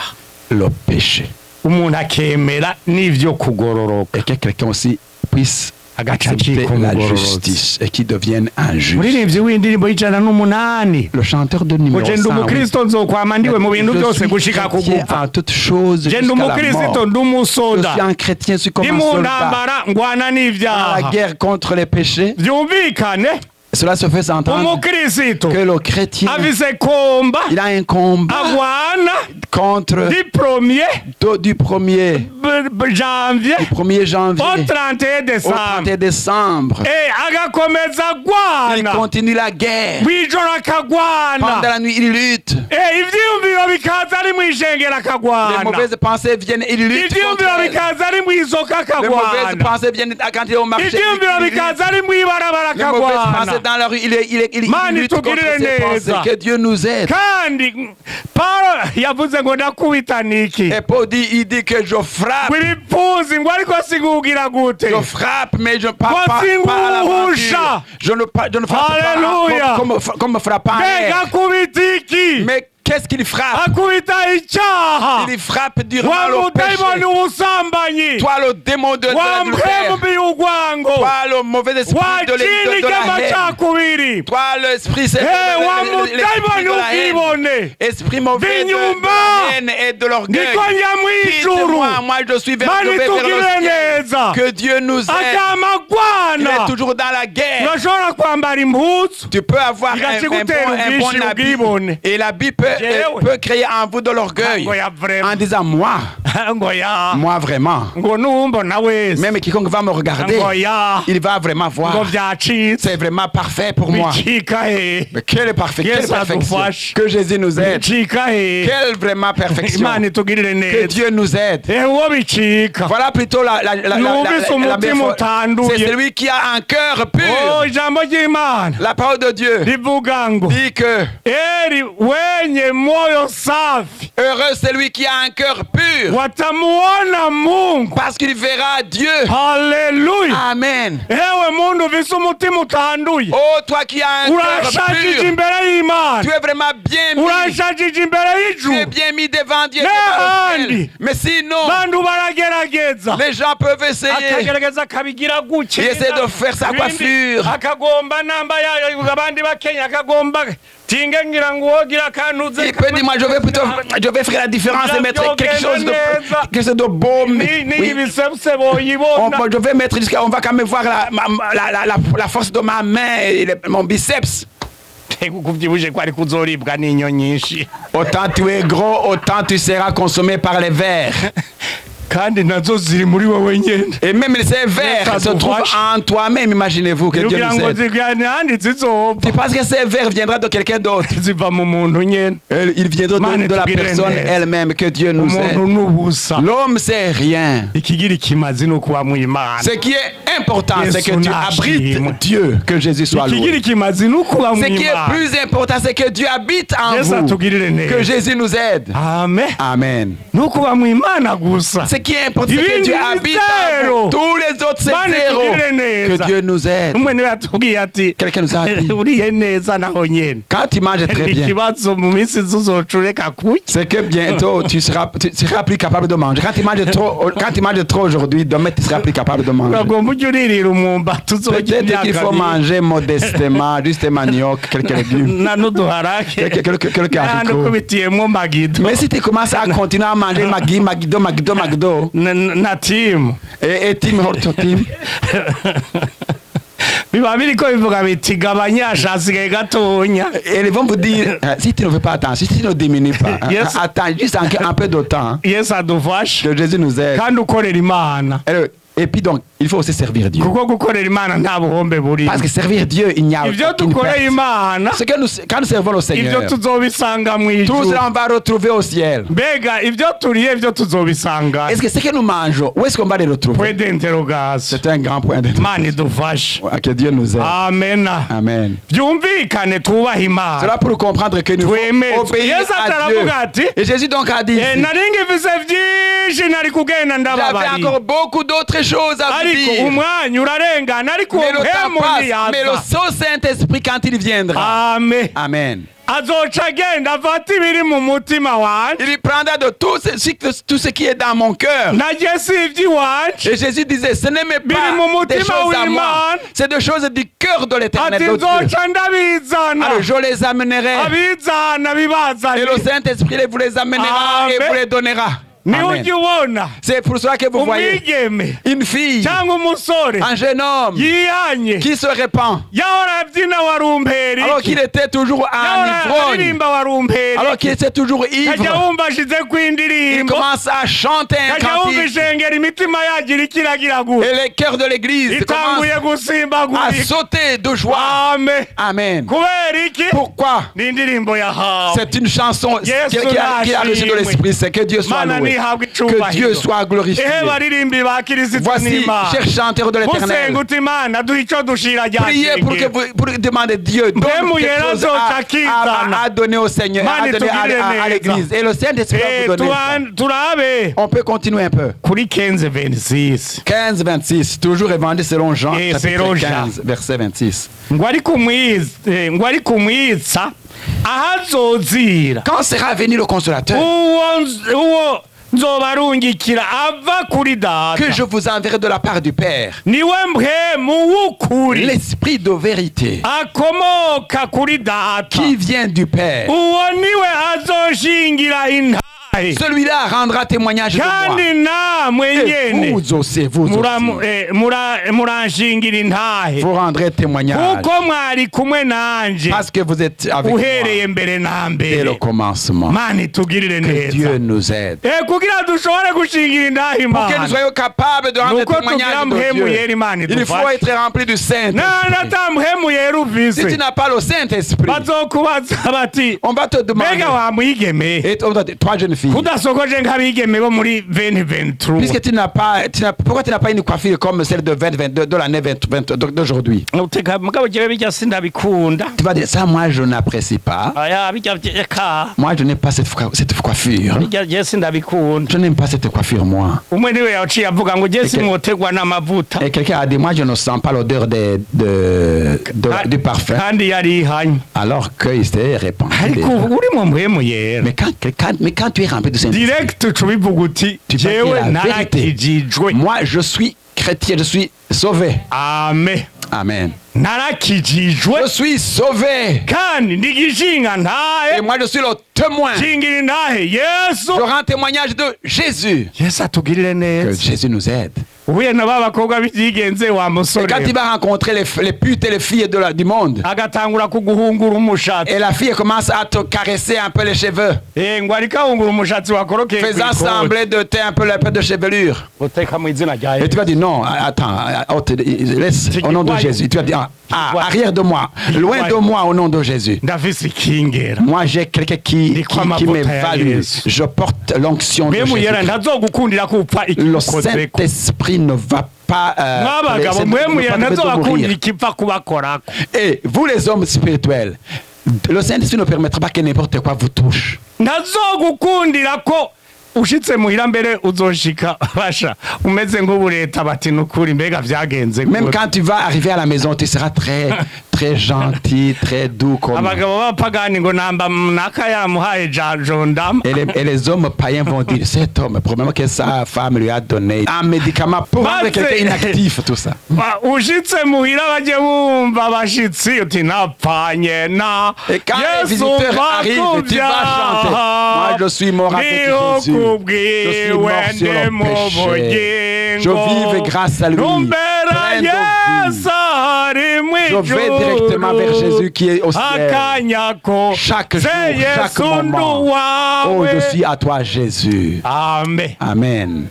le péché. umuntu akemera n'ivyo kugororoka, Et que quelqu'un aussi puisse agaca accepter acika la umugororotsi. justice et qui devienne un juge. Muririmbyi w'indirimbo y'ijana Le chanteur de numéro ngo je ndi 100, umukristo nzokwama ndiwe mu bintu je byose suis gushika chrétien kugupfa. en toutes choses Je ndi jusqu'à la umukristo mort. ndi Je umusoda, suis un chrétien, je suis comme ndi un mu soldat. ntambara ngwana Dans la n'ivyaha. guerre contre les péchés, Vyumvikane, cela se fait s'entendre umukristo que le chrétien, afise komba il a un combat agwana contre du premier du 1er janvier 1er janvier au 31 au décembre, 31 décembre. agakomeza Il agwana continue la guerre. bwijoro Pendant akagwana, la nuit, il lutte. ivyiyumviro bikaza ari mw'ijengero Les akagwana, mauvaises pensées viennent, il lutte contre ivyiyumviro elles. bikaza ari mw'izoka Les mauvaises akagwana, pensées viennent quand il est au marché. ivyiyumviro Il lutte. bikaza ari mw'ibarabara Les mauvaises akagwana. pensées dans la rue, il Mani lutte contre tugirire ses pensées. neza. Que Dieu nous aide. Kandi Paulo yavuze ngo ndakubita niki, Et Paul dit, il dit que je frappe. ngo ibipfuzi ngo ariko sigugira gute, Je frappe, mais je ne pas Wasinguhusha. à l'aventure. Je ne frappe Alléluia. pas comme frappant à mbega l'air. akubita iki, Mais qu'est-ce qu'il frappe? akubita icyaha, Il frappe durement wa le mudayimoni péché. w'ubusambanyi, Toi le démon de wa l'adultère. mpemu y'urwango, Toi le mauvais esprit wa de jini la haine. ry'amacakubiri, Toi l'esprit c'est wa l'esprit mudayimoni de la haine. w'ubwibone, Esprit mauvais de Vinyumba. la haine et de l'orgueil. niko njya mw'ijuru. Quitte-moi, moi je suis vers, je Mani vais vers tugirire le ciel. neza, Que Dieu nous aide. akama Il agwana, est toujours dans la guerre. urashobora kwambara impuzu Tu peux avoir Il a un dit bon que habit ubwibone. et l'habit peut créer en vous de l'orgueil ngo ya vrema, en disant moi ngo vraiment. ngo numbona wese, Même quiconque va me regarder, ngo il va vraiment ngo voir. vyacitse C'est vraiment parfait pour moi. bicika he, Mais quelle parfait, quelle Yes, perfection. adufashe. Que Jésus nous aide. bicika he, Quelle vraiment perfection. imana itugirire Que neza, Dieu nous aide. uwo bicika, Voilà plutôt Numvise umutima utanduye. c'est celui qui a un cœur pur. oh ijambo ry'imana La parole de Dieu rivuga ngo dit que eri wenye moyo safi heureux celui qui a un cœur pur watamuona Mungu. parce qu'il verra Dieu. Haleluya, Amen. ewe muntu ufise umutima utanduye, Oh, toi qui as un cœur urashajije pur, imbere y'Imana, tu es vraiment bien mis. urashajije imbere Tu es y'ijuru. bien mis devant Dieu. N'ahandi. devant le ciel. Mais sinon, Bantu baragerageza, les gens peuvent essayer. akagerageza akabigira gutya, Il essaie de faire sa coiffure. akagomba namba yayo abandi bakenya, akagomba tinge ngira ngo wogira akantuze. Il peut dire, moi je vais faire la différence et mettre quelque chose de beau. Ni Oui. ibisebusebo yibona. Je vais mettre on va quand même voir la force de ma main et mon biceps. kuvyibuje ko ari kuzoribwa n'inyo nyinshi. Autant tu es gros, autant tu seras consommé par les vers. kandi nazo ziri muri wowe nyene Et même ces vers se trouvent en toi-même, imaginez-vous que Dieu kugira nous ngo aide. zigane zizopfa Tu penses que ces vers viendront de quelqu'un d'autre? ziva mu muntu nyene Il viendra de la personne elle-même, que Dieu nous aide. umuntu n'ubusa L'homme c'est rien. ikigira ikimazi ni ukuba mu Imana Ce qui est important, c'est que Yesu tu nashimwe. abrites Dieu, que Jésus soit ikigira loué. ikimazi ni ukuba mu Ce qui est Imana plus important, c'est que Dieu habite en Yesu vous. atugirire neza Que Jésus nous aide. amen Amen. ni ukuba mu Imana gusa Ce qui est important, c'est que Ibindi Dieu ni habite en zero. vous. Tous les autres, c'est Bane zéro. tugirire neza. Que Dieu nous aide. umwe niwe yatubwiye ati Quelqu'un nous a dit, uriye neza naho nyene quand tu manges très bien, ikibazo mu minsi zuzocureka kurya c'est que bientôt tu seras plus capable de manger. Quand tu manges trop aujourd'hui, demain tu seras plus capable de manger. uragomba ujya uririra umwumbati uzorya Peut-être qu'il faut manger modestement, juste manioc, quelques légumes, na n'uduharake quelques n'ahandi haricots. ukubitiyemwo magido Mais si tu commences à continuer à manger Magdo, na timu et Tim Hortotim, biba biriko bivuga biti gabanya hasigaye gatonya et ils vont vous dire, si tu ne fais pas attention, si tu ne diminues pas, Yes. attends juste un peu de temps, yesu adufashe que Jésus nous aide. kandi ukorera imana Et puis donc, il faut aussi servir Dieu. kuko gukorera imana nta buhombe buri Parce que servir Dieu, il n'y a ivyo aucune dukoreye perte. imana Ce que quand nous servons le ivyo Seigneur, tuzobisanga tout mw'ijuru cela on va retrouver au ciel. mbega ivyo turiye ivyo tuzobisanga Est-ce que ce que nous mangeons, où est-ce qu'on va les retrouver? point d'interrogation C'est un grand point imana d'interrogation. idufashe Que Dieu nous aide. amena Amen. byumvikane twubahe imana Cela pour comprendre que nous Twemeze. devons obéir Yesu à Dieu. ataravuga ati Et Jésus donc a dit, nari ngifise vyinshi nari kugenda j'avais ndababari encore beaucoup d'autres choses à vous ariko dire. umwanya urarengana ariko Mais le temps mpemu passe, mais le niyaza Saint-Esprit quand il viendra. ame Amen. azoca agenda afata ibiri mu mutima wanje Il prendra de tout ce qui est dans mon cœur. najye si ivy'iwanje Et Jésus disait, ce n'est même Biri mu pas des mutima choses à moi, w'Imana. c'est des choses du cœur de l'éternel ati de Dieu. nzoca ndabizana Alors je les amènerai abizana et bibazanye le Saint-Esprit vous les amènera et Amen. vous les donnera. niwe Amen. ujya ubona C'est pour cela que vous voyez umwigeme une fille, cyangwa umusore un jeune homme yihanye qui se répand yahora abyina wa rumperi alors qu'il était toujours en yahora ivrogne, aririmba wa rumperi alors qu'il était toujours kajya ivre. wumva ashize ku Il indirimbo commence à chanter un kajya wumva cantique ishengera imitima yagira ikiragira gutya et les cœurs de l'église itanguye commencent à gusimbagurika sauter de joie. ame Amen. kubera iki Pourquoi? ni indirimbo yahawe C'est une chanson qui a reçu de l'Esprit. C'est que Dieu soit mana loué. ntihabwe Que Dieu soit glorifié. ehe baririmbi ba kirisitu Voici, n'imana chers chanteurs de l'éternel, musenga uti imana duha ico dushira rya priez pour shengero pour demander Dieu donne Mpemu quelque yera chose azocakizana. à donner au Seigneur, à Mani donner tugirire à neza. l'église. Et le Saint-Esprit va vous donner ça. turabe On peut continuer un peu. kuri 15:26 15-26, toujours évangile selon Jean, Et chapitre selon Jean. 15, verset 26. ngo ari kumwitsa ahazozira Quand sera venu le consolateur uwo nzobarungikira ava kuri data que je vous enverrai de la part du Père, niwe mpemu w'ukuri l'Esprit de vérité akomoka kuri data qui vient du Père, uwo niwe azoshingira intahe celui-là rendra témoignage de moi. kandi namwe Et nyene vous aussi, muranshingira intahe vous rendrez témoignage kuko mwari kumwe nanje parce que vous êtes avec moi uhereye mbere na dès le mbere commencement. mani tugirire Que Dieu neza nous aide. kugira dushobore gushingira intahe Pour que nous imana soyons capables de rendre Nuko témoignage tugira de mpemu Dieu. yera imana Il faut idufashe être rempli du Saint-Esprit. nata mpemu yera Si tu uvise n'as pas le Saint-Esprit, bazokubaza bati on va te demander. mbega wamwigeme Et on va te dire, toi, jeune fille, kudasokoje nk'abigeme bo muri 2023 puisque tu n'as pas, pourquoi tu n'as pas une coiffure comme celle de 2022, de l'année 2020 d'aujourd'hui? uteka mugabo jewe bijya sindabikunda Tu vas dire, ça, moi, je n'apprécie pas. aya bijya ka Moi, je n'aime pas cette coiffure. bijya je sindabikunda Je n'aime pas cette coiffure, moi. umwe niwe yaciye avuga ngo je simwotegwa n'amavuta Et quelqu'un a dit, moi, je ne sens pas l'odeur du parfum. kandi yarihanye Alors qu'il s'est répandu. ariko uri mu mpemu yera Mais quand tu es rempli de Saint-Esprit, direct tubivuga uti Tu peux dire jewe la vérité. narakijijwe moi, je suis chrétien, je suis sauvé. ame Amen. narakijijwe Je suis sauvé. kandi ndigishinga Et ntahe moi, je suis le témoin. shingira intahe yesu Je rends témoignage de Jésus. yesu atugirire Que neza Jésus nous aide. uhuye na ba bakobwa b'ibyigenze wa Et musore quand il va rencontrer les putes et les filles du monde, agatangura kuguhungura umushatsi et la fille commence à te caresser un peu les cheveux, ngo ariko ahungura umushatsi wakorokeye faisant sembler de teindre un peu la perte de chevelure. uteka mu izina rya Et tu Yesu vas dire non, attends, laisse au nom de Jésus. Tu vas dire, arrière de moi, loin de moi au nom de Jésus. ndafise ikingera Moi j'ai quelqu'un qui m'évalue. Je porte l'onction de mwe muyera Jésus. ntazogukundira kupfa Le ikikukozeko Saint-Esprit ne va pas mwabagabo mwe muyera ne va pas te faire ntazobakundira mourir. ikipfa kubakorako Et vous les hommes spirituels, le Saint-Esprit ne permettra pas que n'importe quoi vous touche. ntazogukundira ko ushitse muhira mbere uzoshika basha umeze nk'ubureta bati nukuri mbega vyagenze Même quand tu vas arriver à la maison, tu seras très gentil, très doux comme. abagabo b'abapagani ngo namba naka yamuhaye jondam Et les hommes païens vont dire, cet homme, probablement que sa femme lui a donné un médicament pour rendre quelqu'un inactif, tout ça. ushitse muhira baje bumva abashitsi uti napfanye na Et quand les visiteurs arrivent, tu vas chanter. Moi, je suis mort avec Jésus. Je suis mort sur le péché. Je vive grâce à lui. Plein de vie. Je vais directement vers Jésus qui est au ciel. Chaque jour, chaque moment. Oh, je suis à toi, Jésus. amen Amen.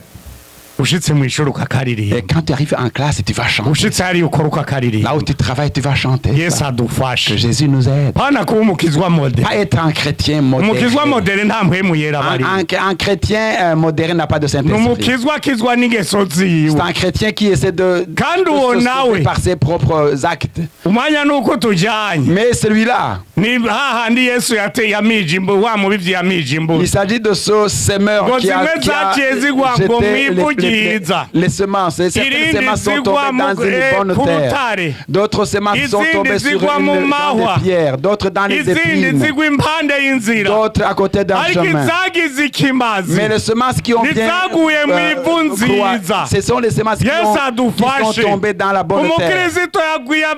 ushitse mw'ishuri ukakaririmba Et quand tu arrives en classe, tu vas chanter. ushitse hariya ukora ukakaririmba Là où tu travailles, tu vas chanter. yesu adufashe Que Jésus nous aide. pana kuba umukizwa modere Pas être un chrétien umukizwa moderne. modere nta mpwemu yera bari Un chrétien moderne n'a pas de ni Saint-Esprit. umukizwa akizwa n'ingeso ziwe C'est un chrétien qui essaie de kandi uwo se nawe sauver par ses propres actes. umwanya nuko tujyanye Mais celui-là, ni hahandi yesu yateye amijimbo wa mubivyi yamijimbo il s'agit de ce semeur Ngo qui a zimwe zaciye zigwa ngo jeté mwivugiriza. les semences. Et certaines Irindi semences sont zigwa tombées dans mu- une bonne ku terre. rutare. D'autres semences sont Izindi tombées sur zigwa mu dans mahwa. des pierres. D'autres dans les izindi épines. zigwa impande y'inzira D'autres à côté d'un ariko chemin. izagize ikimazi Mais les semences qui ont bien Nizaguye mu ivu croît, nziza. ce sont les semences qui yesu sont adufashe tombées dans la bonne terre. umukristo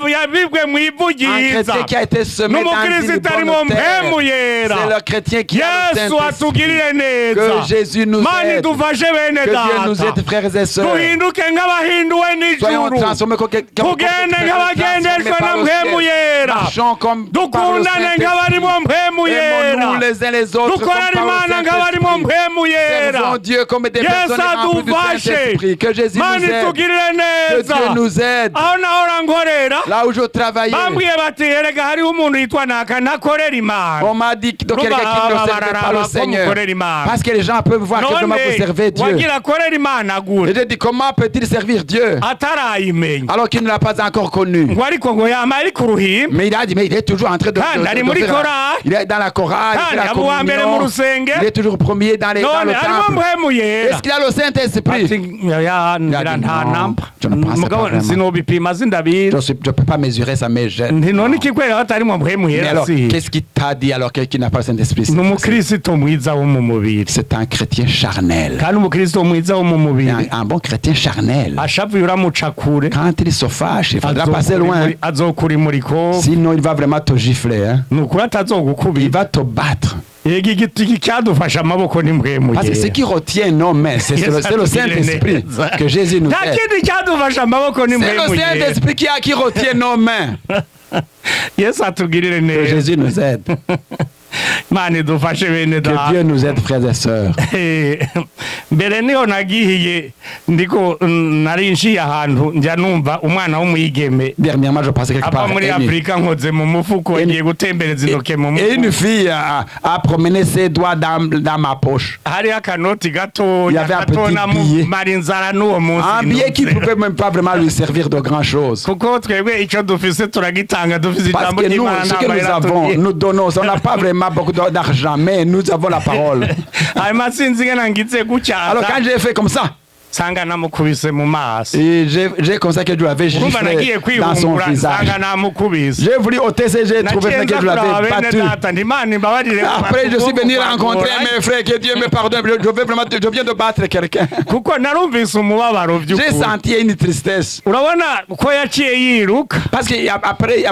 yabibwe mu ivu Un ryiza chrétien qui a été semé dans une n'umukristo ari mu bonne terre. mpemu yera C'est le chrétien qui a le yesu Saint-Esprit. atugirire neza Que Jésus nous mani aide. dufashe bene Que Dieu nous data aide, frères et sœurs. duhinduke nk'abahinduwe Soyons n'ijuru transformés tugende nk'abagendeshwa na mpemu yera Marchons comme par le dukundane nk'abari mu mpemu yera Aimons-nous les uns les autres comme dukorere par imana le nk'abari mu Saint-Esprit. mpemu yera Servons Dieu comme des yesu personnes remplies du adufashe Saint-Esprit. Que Jésus nous mani aide. tugirire Que neza Dieu nous aide. aho nahora nkorera Là où je travaillais, bambwiye bati erega hariho umuntu yitwa naka ntakorera imana on m'a dit de quelqu'un qui ne servait pas le Seigneur. Parce que les gens peuvent voir que comment vous servez Dieu. wagira akorera imana Et gute j'ai dit, comment peut-il servir Dieu atarayimenya alors qu'il ne l'a pas encore connu? ngo ariko ngo yama ari ku ruhimbi Mais il a dit, mais il est toujours en train de Kandi ari muri faire- korali. il est dans la chorale, il fait la Kandi aba uwa mbere mu communion. rusenge Il est toujours premier dans le none harimo temple. mpemu yera Est-ce qu'il a le Saint-Esprit? ngira nta non, namba je ne pense mugabo pas vraiment. sinobipima sindabizi Je ne peux pas mesurer ça, mais je... nti none ikikwera hatarimo mpemu Mais yera alors, si qu'est-ce qui t'a dit alors qu'il n'a pas le Saint-Esprit? ni umukristo mwiza wo mu mubiri C'est un chrétien charnel. kandi umukristo mwiza wo mu Et mubiri un bon chrétien charnel. ashavuye uramuca kure Quand il se fâche, il faudra passer loin. azokura imuriko Sinon, il va vraiment te gifler. Hein. ni ukuri Il atazogukubira va te battre. ega igiti cyadufashe amaboko ni mpemu Parce que ce yera qui retient nos mains, c'est Yes, le atugirire Saint-Esprit neza. que Jésus nous nta aide. kindi cyadufashe amaboko ni C'est mpemu le yera Saint-Esprit qui retient nos mains. yesu atugirire Que neza Jésus nous aide. imana idufashe bene Que data Dieu nous aide, frères et sœurs. mbere niho nagihiye ndiko nari nshiye ahantu njya numva umwana w'umwigeme Dernièrement, je passais quelque ava part. muri afurika nkoze mu mufuko ngiye gutembereza intoke mu Et une mufuko fille a promené ses doigts dans ma poche. hariho akanoti Il y gatoya avait un gato petit billet. namumara inzara n'uwo munsi Un billet qui ne ntuze. pouvait même pas vraiment lui servir de grand-chose. kuko twebwe icyo dufise turagitanga dufise Parce ijambo que nous, ry'imana ce que ntabwo nous avons, yaratugiye nous donnons. On n'a pas vraiment beaucoup d'argent, mais nous avons la parole. hanyuma sinzi ngena ngize Alors quand gucyaza j'ai fait comme ça, nsanga namukubise mu maso et j'ai comme ça que je l'avais urumva nagiye giflé dans son kwihungura visage. nsanga namukubise J'ai voulu ôter ses j'ai trouvé naciye que je nza kuraba l'avais bene battu. data nti imana imbabarire Après, je suis venu rencontrer mes frères, que Dieu me pardonne. Je viens de battre quelqu'un. kuko narumvise umubabaro J'ai by'ukuri senti une tristesse. urabona ko yaciye yiruka Parce qu'après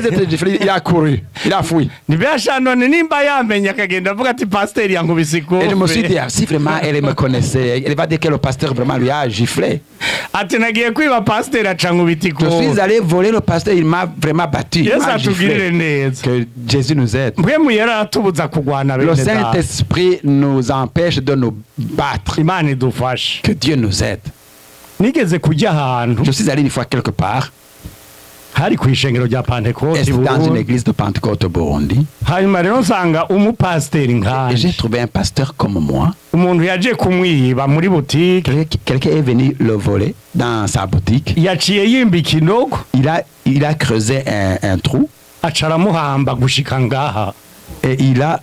être giflé, il a couru. Il a fui. ntibesha none nimba yamenye akagenda avuga ati pasiteri yankubise Et je me suis ikofe dit, ah, si vraiment elle me connaissait, elle va dire que le pasteur vraiment lui a giflé. ati nagiye kwiba pasiteri aca nkubita Je ikoro suis allé voler le pasteur, il m'a vraiment battu. Il yesu m'a atugirire giflé. neza Que Jésus nous aide. mpwemu yera aratubuza kurwana Le bene data Saint-Esprit nous empêche de nous battre. imana idufashe Que Dieu nous aide. nigeze kujya ahantu Je suis allé une fois quelque part, hari ku ishengero rya et pantekoti c'était dans une Burundi. église de Pentecôte au Burundi. hanyuma rero nsanga umupasiteri Et j'ai nkanje trouvé un pasteur comme moi. umuntu yaje kumwiba muri butike Quelqu'un est venu le voler dans sa boutique. yaciye yimba ikinogo Il a creusé un trou. aca aramuhamba gushika ngaha Et il a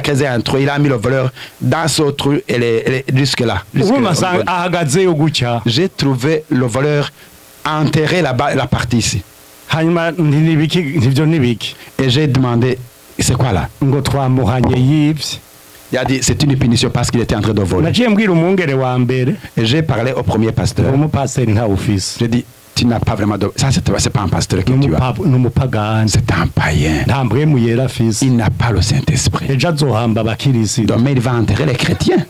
creusé un trou, il a mis le voleur dans ce trou et jusque là. urumva nsanga ahagazeyo gutya J'ai trouvé le voleur enterré là-bas, la partie ici. hanyuma nivyo nibiki Et j'ai demandé, c'est quoi là? ngo twamuhanye yivye Il a dit, c'est une punition parce qu'il était en train de voler. naciye mbwira umwungere wa mbere Et j'ai parlé au premier pasteur. umupasiteri nta ufise J'ai dit, tu n'as pas vraiment de... Ça, c'est pas un pasteur que tu as. n'umupagani C'est un païen. nta mpwemu yera afise Il n'a pas le Saint-Esprit. ejo azohamba abakirisitu Demain, il va enterrer les chrétiens.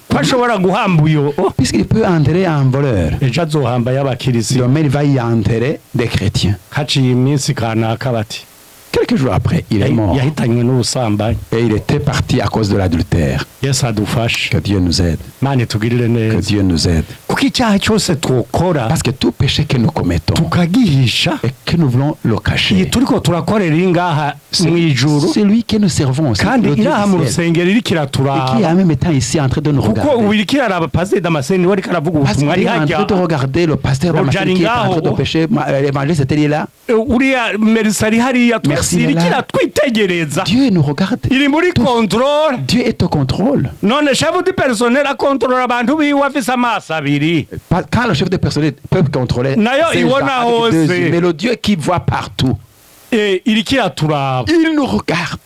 ko ashobora guhamba uyo Puisqu'il peut enterrer un voleur. ejo azohamba y'abakirisitu Demain, il va y enterrer des chrétiens. haciye iminsi kanaka bati Quelques jours après, il est mort. yahitanywe n'ubusambanyi Et il était parti à cause de l'adultère. yesu adufashe Que Dieu nous aide. mane tugirire Que neza Dieu nous aide. kuko icyaha cyose twokora Parce que tout péché que nous commettons tukagihisha et que nous voulons le iyi cacher, turiko turakorera ingaha mu ijuru c'est lui que nous servons aussi. kandi le Dieu iraha mu du ciel. rusengero iriko Et qui iraturaba en même temps ici en train de nous kuko ubu regarder. iriko iraraba pasiteri damascene niwe ariko aravuga Parce ubutumwa qu'il ari est en train de hajya regarder le pasteur Damascène qui est en train de pécher. L'évangile, c'était là. uriya merisa ari hariya twese Merci, iriko Lela. iratwitegereza Dieu nous regarde. iri muri controle Dieu est au contrôle. none chef du personnel akontorora abantu biwe afise amaso abiri Quand le chef de personnel peut contrôler, Nayo ces gens iwona avec hose. deux yeux, mais le Dieu qui voit partout, iriko iraturaba il nous regarde.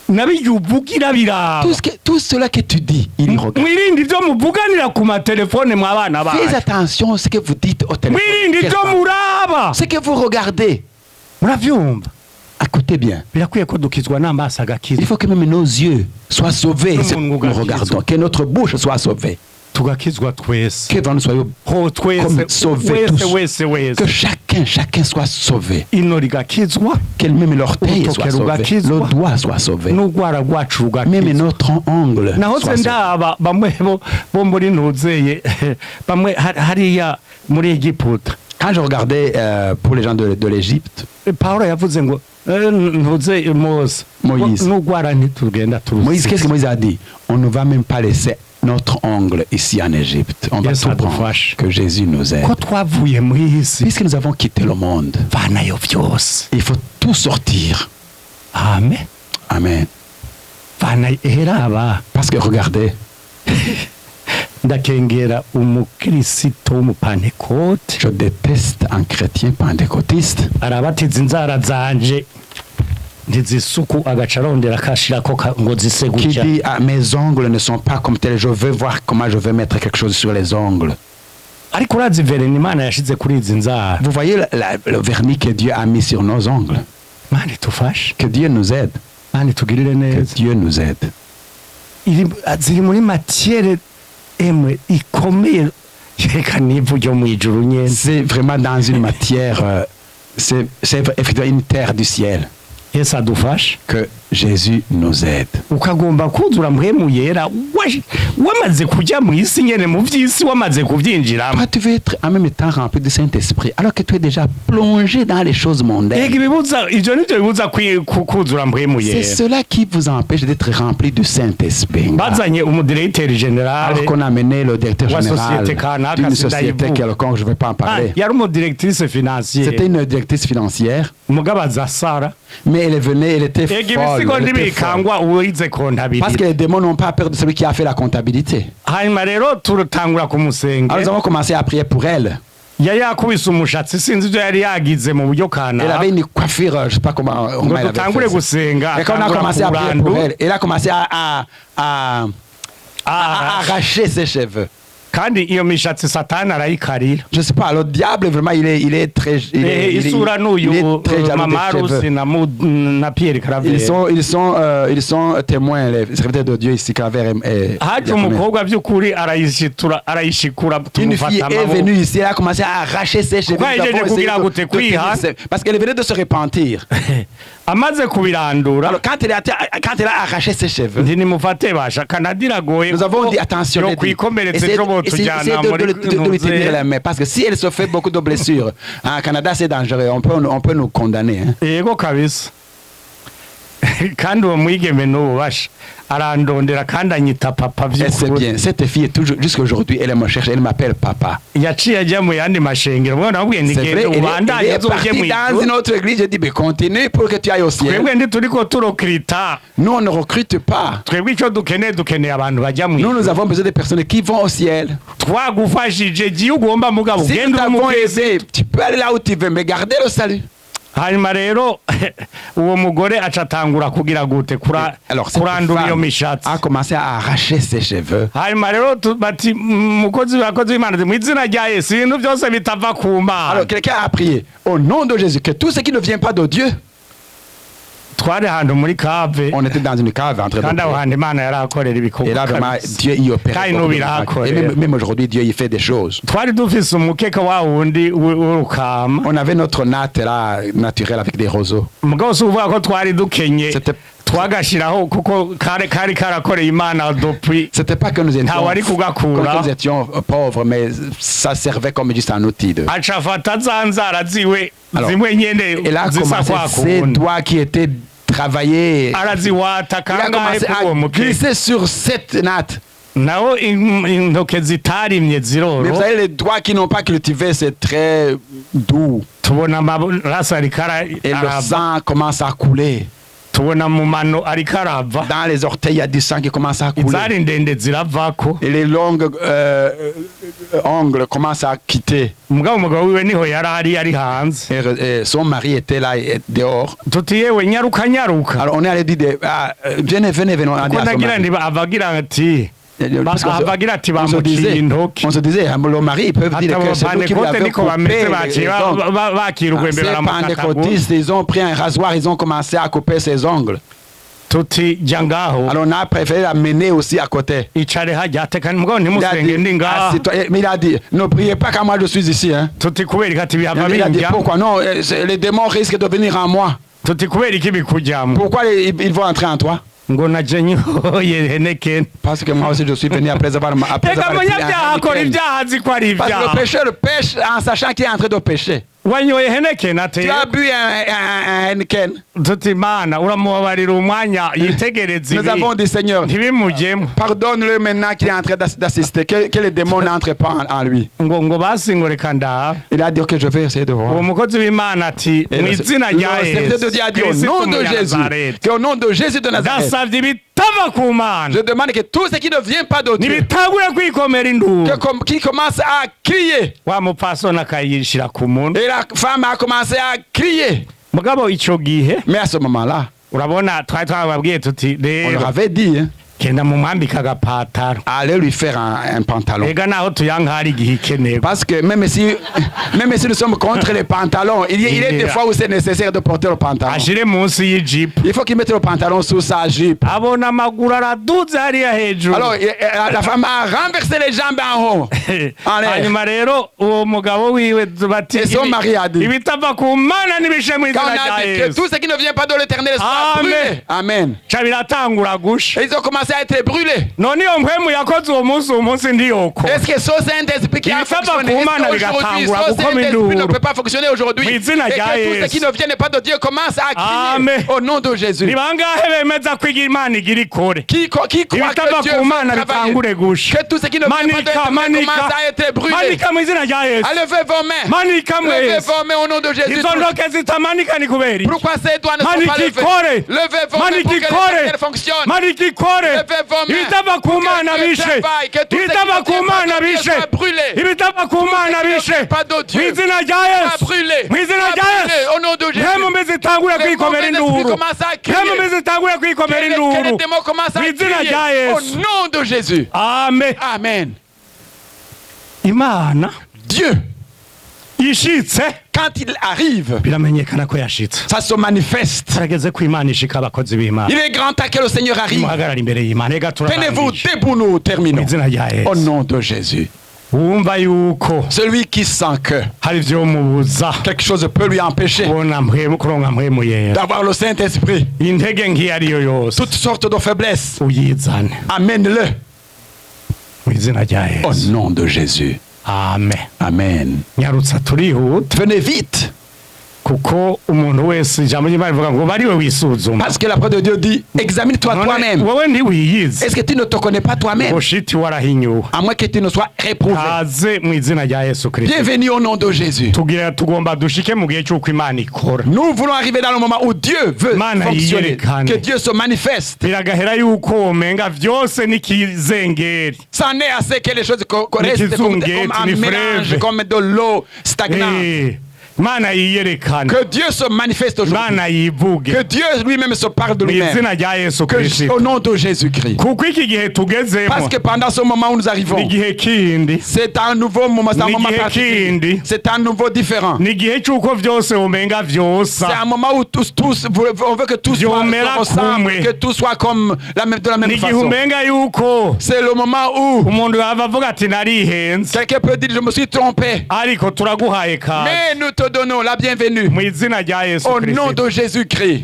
nabirya uvugira biraba Tout cela que tu dis, il nous regarde. mwirinde ibyo muvuganira ku matelefone mw'abana Faites bacu attention à ce que vous dites au téléphone. mwirinde ibyo Quelle femme. muraba Ce que vous regardez, muravyumva écoutez bien. birakwiye ko dukizwa n'amaso agakizwa Il faut que même nos yeux soient sauvés Tout le si monde nous regarde. regardons. Que notre bouche soit sauvée. tugakizwa twese Que nous soyons. ho twese Comme sauvés tous. wese Que chacun soit sauvé. ino rigakizwa Que même l'orteil soit Urutoke sauvé. rugakizwa. Le doigt soit sauvé. n'urwara rwacu Même rugakizwa notre ongle naho soit se sauvé. ndaba bamwe bo muri ntuzeye bamwe hariya muri egiputa Quand je regardais pour les gens de l'Égypte, pawulo yavuze ngo ntuzeye mose Moïse. n'urwara ntitugenda Moïse, qu'est-ce que turusize Moïse a dit? On ne va même pas laisser notre ongle ici en Égypte. On va Yes, tout ça prendre. fâche. Que Jésus nous aide. ko twavuye mu isi Puisque nous avons quitté le monde, vanayo byose il faut tout sortir. amen Amen. vanayo eraba Parce que regardez, ndakengera umukirisito w'umupantekote je déteste un chrétien pentecôtiste arabatiza inzara zanje ntizisuku agaca arondera akashirako ngo zise qui gutya dit ah, mes ongles ne sont pas comme tels, je veux voir comment je vais mettre quelque chose sur les ongles. ariko urazi vereni imana yashize kuri izi nzara Vous voyez le vernis que Dieu a mis sur nos ongles. mani tufashe Que Dieu nous aide. mani tugirire Que neza Dieu nous aide. ziri muri matiyere emwe ikomeye reka n'ivu ryo mu ijuru nyene C'est vraiment dans une matière, c'est effectivement une terre du ciel. yesu adufashe Que Jésus nous aide. ukagomba kuzura mpwemu yera wamaze kujya mu isi nyene mu vy'isi wamaze kuvyinjiramo Toi, tu veux être en même temps rempli du Saint-Esprit, alors que tu es déjà plongé dans les choses mondaines. ega ibibuza ivyo nivyo bibuza kuzura mpwemu C'est yera cela qui vous empêche d'être rempli du Saint-Esprit. bazanye umudiregiteri generale Alors qu'on a amené le directeur Ouais, général société Kanaka, d'une c'est société Daïbou. quelconque, je ne vais pas en parler. yari umudiregitrise financier C'était une directrice financière, mugabo azasara mais elle venait, elle était ega folle. ibisigo Elle était folle. ntibikangwa uwize Parce que kontabirite les démons n'ont pas peur de celui qui a fait la comptabilité. hanyuma rero turutangura kumusenge Alors nous avons commencé à prier pour elle. yari yakubise umushatsi sinzi ibyo yari yagize mu buryo Elle kanaka avait une coiffure, je ne sais pas comment ngo elle avait dutangure fait ça. gusenga Et quand on a atangura commencé à prier kurandu pour elle, elle a commencé à arracher ses cheveux. kandi iyo mishatsi satani arayikarira. Je sais pas, le diable vraiment il est très isura n'uyu Mamarusi na Pierre Claver. Ils sont témoins les serviteurs de Dieu ici Claver et haje umukobwa by'ukuri arayishikura une fille est venue ici, elle a commencé à arracher ses cheveux parce qu'elle venait de se repentir. Amaze kubirandura. Alors quand elle a arraché ses cheveux, nous avons dit attention, essayez de lui tenir la main parce que si elle se fait beaucoup de blessures, en Canada c'est dangereux, on peut nous condamner. Yego kabisa. Kandi uwo mwigeme n'ububasha arandondera kandi anyita papa by'ukuri. C'est bien, cette fille est toujours jusqu'à aujourd'hui elle me cherche, elle m'appelle papa. Yaciye ajya mu yandi mashengero mwana nabwiye ndigende ubandanye azoje mu dans une autre église, je dis mais continue pour que tu ailles au ciel. Twebwe ndi turiko turokrita. Nous on ne recrute pas. Twebwe icyo dukeneye abantu bajya mu. Nous avons besoin de personnes qui vont au ciel. Twagufashije giye ugomba mugabo ugende umugeze. Tu peux aller là où tu veux mais garder le salut. Hanyuma rero uwo mugore acatangura kugira gute kurandura iyo mishatsi a commencé à arracher ses cheveux. Hanyuma rero bati mukozi w'Imana mu izina rya Yesu ibintu byose bitava ku Mana. Alors quelqu'un a prié au nom de Jésus que tout ce qui ne vient pas de Dieu. On était dans une cave en train de et là vraiment Dieu y opère. Et même aujourd'hui Dieu y fait des choses. On avait notre natte là naturelle avec des roseaux. C'était pas que nous étions pauvres, mais ça servait comme juste un outil. Alors, et là c'est toi qui étais travaillé. Il a commencé à glisser sur cette natte. Mais vous savez, les doigts qui n'ont pas cultivé, c'est très doux. Et le sang commence à couler. Dans les orteils, il y a du sang qui commence à couler. Et les longues ongles commencent à quitter. Et son mari était là dehors. Alors on est allé dire, venez, on a dit on se disait, le mari peut dire que c'est nous qui lui avons coupé. Ces pentecôtistes, ils ont pris un rasoir, ils ont commencé à couper ses ongles. Alors on a préféré l'amener aussi à côté. Mais il a dit, ne priez pas quand moi je suis ici. Hein. Il a dit, pourquoi non, les démons risquent de venir en moi. Pourquoi ils vont entrer en toi? Parce que moi aussi je suis venu après avoir parce que le pécheur pêche en sachant qu'il est en train de pécher. Tu as bu un Heineken. Nous avons dit Seigneur, pardonne-le maintenant qu'il est en train d'assister, que les démons n'entrent pas en lui. Il a dit que je vais essayer de voir. Le serviteur de Dieu a dit au nom de Jésus, qu'au nom de Jésus de Nazareth, je demande que tout ce qui ne vient pas de Dieu, qui commence à crier. Et la femme a commencé à crier. Mais à ce moment-là, on leur avait dit, hein, allez lui faire un pantalon. Parce que même si nous sommes contre les pantalons, il y a des fois où c'est nécessaire de porter le pantalon. Il faut qu'il mette le pantalon sous sa jupe. Alors la femme a renversé les jambes en haut. Et son mari a dit, quand on a dit que tout ce qui ne vient pas de l'Éternel sera brûlé. Amen. Et ils ont commencé à être brûlés. Est-ce que ce Saint-Esprit qui a fonctionné aujourd'hui, ce Saint-Esprit ne peut pas fonctionner aujourd'hui, et que tout ce qui ne vient pas de Dieu commence à crier au nom de Jésus. Qui croit que Dieu peut travailler, que tout ce qui ne vient pas de Dieu commence à être brûlé. Levez vos mains. Levez vos mains au nom de Jésus. Pourquoi ces doigts ne sont pas levés? Levez vos mains pour que les fonctionnent. Levez vos mains. Que tout ce qui ne soit brûlé. Pas de Dieu. Brûlé. Au nom de Jésus. Les mauvais esprits commencent à crier. Que les démons commencent à crier. Au nom de Jésus. Amen. imana Dieu, ishitse quand il arrive, biramenyekana ko yashitse. ça se manifeste. Harageze ko imana ishika abakozi b'imana. Il est grand temps que le Seigneur arrive. Muhagarara imbere y'imana. Ega Tenez-vous turabandisha. debout, nous terminons. Mu izina rya Au Yesu. nom de Jésus. Wumva yuko Celui qui sent que hari ivyo mubuza quelque chose peut lui empêcher kubona mpwemu kuronka mpwemu yera. d'avoir le Saint-Esprit, Intege nk'iyo ariyo yose toutes sortes de faiblesses, uyizane amène-le mu izina rya au Yesu. nom de Jésus. Amen. Amen. Nyarutsa turihuta Venez vite, kuko umuntu wese ijambo ry'Imana rivuga ngo bariwe wisuzuma. parce que la parole de Dieu dit, examine-toi toi-même. Wowe ntiwiyizi. Est-ce que tu ne te connais pas toi-même? Ushiti warahinyuwe. À moins que tu ne sois réprouvé. Kaze mu izina rya Yesu Kristo. Bienvenue au nom de Jésus. Tugomba dushike mu gihe cy'uko Imana ikora. Nous voulons arriver dans le moment où Dieu veut Mana fonctionner, yiyerekane. que Dieu se manifeste. Biragahera yuko womenga vyose n'ikizengeri. Ça n'est assez que les choses restent N'ikizungeti, comme un ni mélange, freve. comme de l'eau stagnante. Mana yiyerekana. Que Dieu se manifeste aujourd'hui. Mana yivuge. Que Dieu lui-même se parle de Mu lui-même. izina rya Yesu Que, Kristo. au nom de Jésus-Christ. Kuko iki gihe tugezemo Parce que pendant ce moment où nous arrivons, ni igihe kindi. c'est un nouveau moment, c'est un Ni moment igihe particulier. kindi. C'est un nouveau différent. Ni igihe cy'uko vyose womenga C'est vyosa. un moment où on veut que tout soit Vyomera se ressemble, kumwe. que tout soit comme de la même Ni igihe façon. umenga yuko C'est le moment où umuntu yava avuga ati narihenze. quelqu'un peut dire je me suis trompé. Ariko turaguhaye kaze. Mais nous te donnons la bienvenue. Mu izina rya Yesu Au nom Kristo. de Jésus-Christ.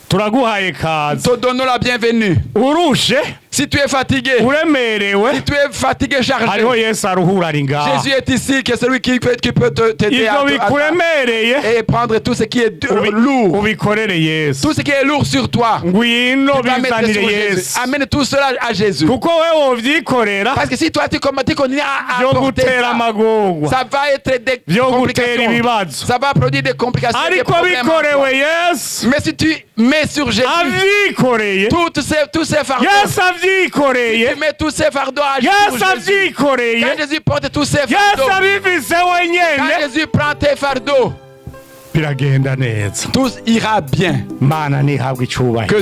Turaguhaye kaze. Te donnons la bienvenue. Urushe, Si tu es fatigué, uremerewe, si tu es fatigué, chargé, hariho Yesu aruhura ari ngaha. Jésus est ici, qui est celui qui peut t'aider Ivyo bikuremereye et prendre tout ce qui est ubi- lourd. ubikorere Yesu. Tout ce qui est lourd sur toi. Ngwino Tu vas mettre bizanire sur Jésus. Yesu. Amène tout cela à Jésus. Kuko wewe wovyikorera Parce que si toi tu continues à vyo porter gutera ça, amagorwa. ça va être des Vyo gutera complications. ibibazo. Ça va produire des complications. Des Ariko problèmes en toi. bikorewe Yesu. Mais si tu mets sur Jésus Avyikoreye. tous ces fardeaux, Yesu avyikoreye. tu mets tous ces fardeaux à Yesu Jésus. avyikoreye. Quand Jésus porte tous ces Yesu fardeaux, abivise wenyene. quand Jésus prend tes fardeaux, Biragenda neza. tout ira bien. Mana nihabwe Que icubahiro.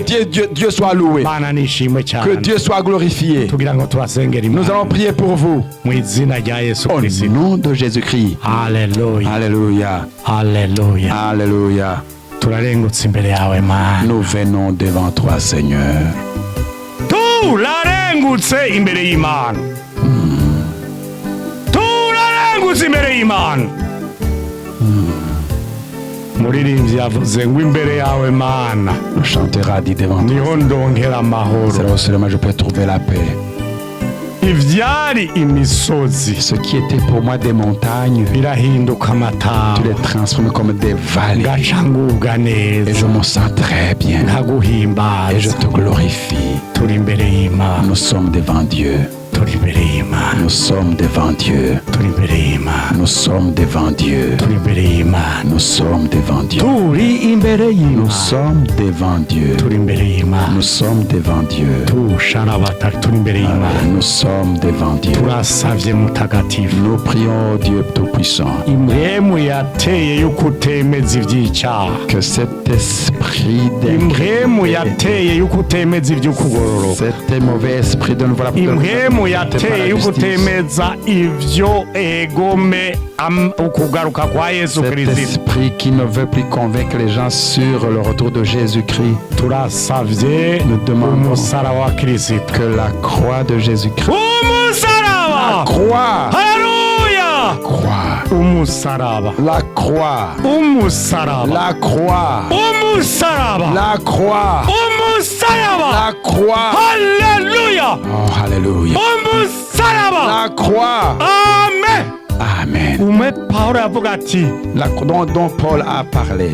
Dieu soit loué. Mana nishimwe Que cyane. Dieu soit glorifié. Tugira ngo tubasengere Nous Imana. allons prier pour vous. Mu izina rya Yesu Au Kristo. nom de Jésus-Christ. Haleluya. Alléluia. Haleluya. Alléluia. Turarengutse imbere yawe Mana. Nous venons devant toi, Seigneur. Turarengutse imbere y'Imana. Turarengutse imbere y'Imana. Muririmbyi yavuze ngo imbere yawe Mana Le chanteur a dit devant toi. niho ndongera amahoro. C'est là où seulement je peux trouver la paix. Ivyari imisozi Ce qui était pour moi des montagnes, birahinduka tu amataba. les transformes comme des vallées. Ngaca ngubwa Et neza. je me sens très bien. Et je Nkaguhimbaza. te glorifie. Turi imbere y'Imana. Nous sommes devant Dieu. Turi imbere y'Imana. Nous sommes devant Dieu. Turi imbere y'Imana. Nous sommes devant Dieu. Turi imbere y'Imana. Nous sommes devant Dieu. Turi imbere Nous y'Imana. sommes devant Dieu. Turi imbere y'Imana. Nous sommes devant Dieu. Tusharabata turi imbere y'Imana. Nous sommes devant Dieu. Turasavye mutagatifu. Nous prions au Dieu Tout-Puissant Impwemu yateye yuko utemeza ivy'icyaha. que cet esprit Impwemu yateye yuko utemeza ivy'ukugororoka. cet mauvais esprit de nous voilà Impwemu yateye yuko utemeza ivyo egome ukugaruka kwa Yesu cet Kristo. esprit qui ne veut plus convaincre les gens sur le retour de Jésus-Christ. Turasavye Nous demandons umusara wa Kristo. que la croix de Jésus-Christ, Umusaraba. croix, Haleluya. croix, Umusaraba. la croix, Umusaraba. la croix, Umusaraba. la croix, Umusaraba. la croix. Haleluya. Oh, alléluia. Umusaraba. La croix. Amen. Amen. Umwe Pawulo yavuga ati La croix dont Paul a parlé.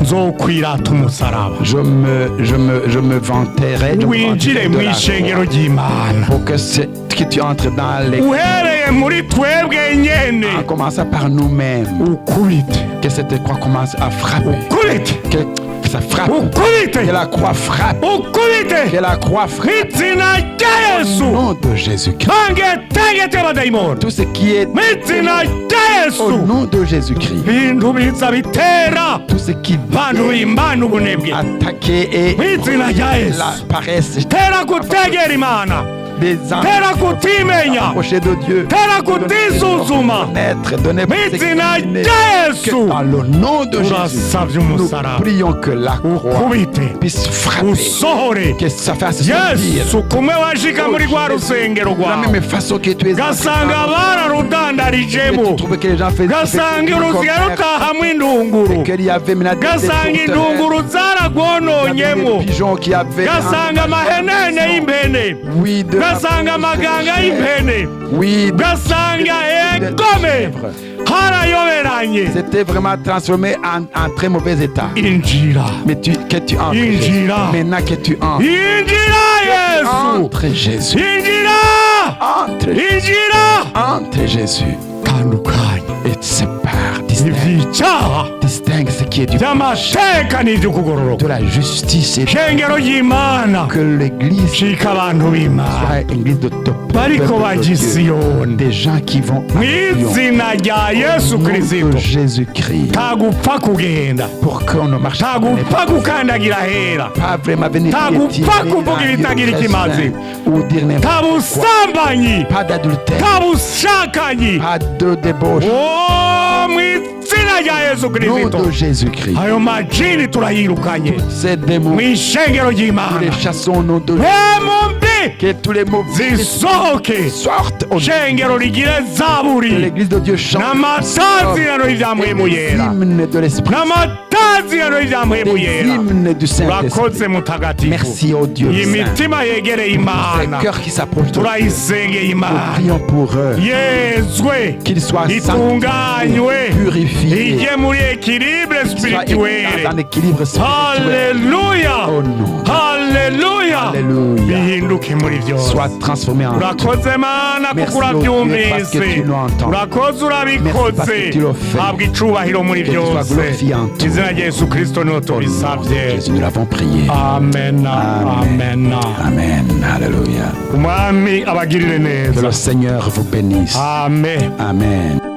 nzokwirata umusaraba. Je me vanterai de Winjire mu la ishengero croix. ry'Imana. Pour que tu entres dans les... Uhereye muri twebwe nyene. En commençant par nous-mêmes. Ukubite. Que cette croix commence à frapper. Ukubite. Que ça frappe. Ukubite. Que la croix frappe. Ukubite. Que la croix frappe. Izina rya Yesu. Au nom de Jésus-Christ. Tegete abadayimoni. Tout ce qui est... Izina rya Yesu. Au nom de Jésus-Christ. Ibintu biza bitera. Tout ce qui Bantu Imana ubunebwe. attaquer et Izina rya Yesu. la paresse. Tera gutegera Imana. des tera kutimenya, approcher de Dieu, tera kutisuzuma. donner Mu izina rya Yesu dans le nom de Jésus. turasavye Nous umusaraba prions que la croix ukubite puisse frapper, usohore. que ça fasse sortir. Yesu kumwe washika muri rwa rusengero De la rwawe même façon que tu es gasanga bararudandarijemo, tu trouvais que les gens faisaient gasanga uruziga rutahamwe indunguru, qu'il y avait maintenant gasanga indunguru zaragwononyemo, des pigeons qui avaient gasanga amahenene y'impene, oui, de gasanga amaganga y'impene, oui, gasanga egome harayoberanye. c'était vraiment transformé en très mauvais état. Injira, Mais que tu entres, Injira. maintenant que tu entres, injira Yesu, entre Jésus, injira, entre, injira. entre Jésus Tandukanye et sépare, distingue, ivyicaha distingue ce qui est du vy'amateka n'ivy'ukugororoka. de la justice et Shengero ry'Imana que l'église shika abantu b'Imana soit une église de top. bariko baja Siyoni Des gens qui vont à Sion. mw'izina rya Yesu Au nom Kristo. de Jésus-Christ, Nta gupfa kugenda, pour qu'on ne marche nta gupfa gukandagira hera, pas vraiment venir nta gupfa kuvuga ibitagira ikimazi, ou dire nta n'importe quoi. busambanyi, Pas d'adultère, nta bushakanyi. pas de débauche. Oh, mw'izina rya Yesu Au nom Kristo. de Jésus-Christ, Ayo majini turayirukanye ces démons, mw'ishengero nous ry'Imana. les chassons au nom de Jésus. Mumbi Que tous les mots zisohoke, sortent au nom shengero rigire de zaburi l'église de Dieu. Chante n'amatazirano y'ivyamuhemu les yera, hymnes de l'Esprit, n'amatazirano y'ivyamuhemu les yera. hymnes du Saint-Esprit. urakoze mutagatifu. Merci au Dieu iyi Saint. mitima yegereye Ces Imana cœurs qui s'approchent de Dieu, turayisengeye nous Imana prions pour eux. yezwe Qu'ils soient itunganywe sanctifiés, purifiés, ije muri ekilibre qu'ils soient spirituelle. dans l'équilibre spirituel. Haleluya, Oh non. haleluya, Alléluia. bihinduke muri byose. Sois transformé en tout. urakoze Mana Merci, kuko oh Dieu, parce que urabyumvise, tu nous entends. urakoze Merci parce urabikoze, que tu l'as fait. habwa icubahiro muri Que tu sois byose. glorifié en tout. izina rya Yesu Kristo niho tubisabye. Jésus, nous l'avons prié. Amen, amen. Amen. Alléluia. Umwami abagirire Que neza. le Seigneur vous bénisse. Amen. Amen.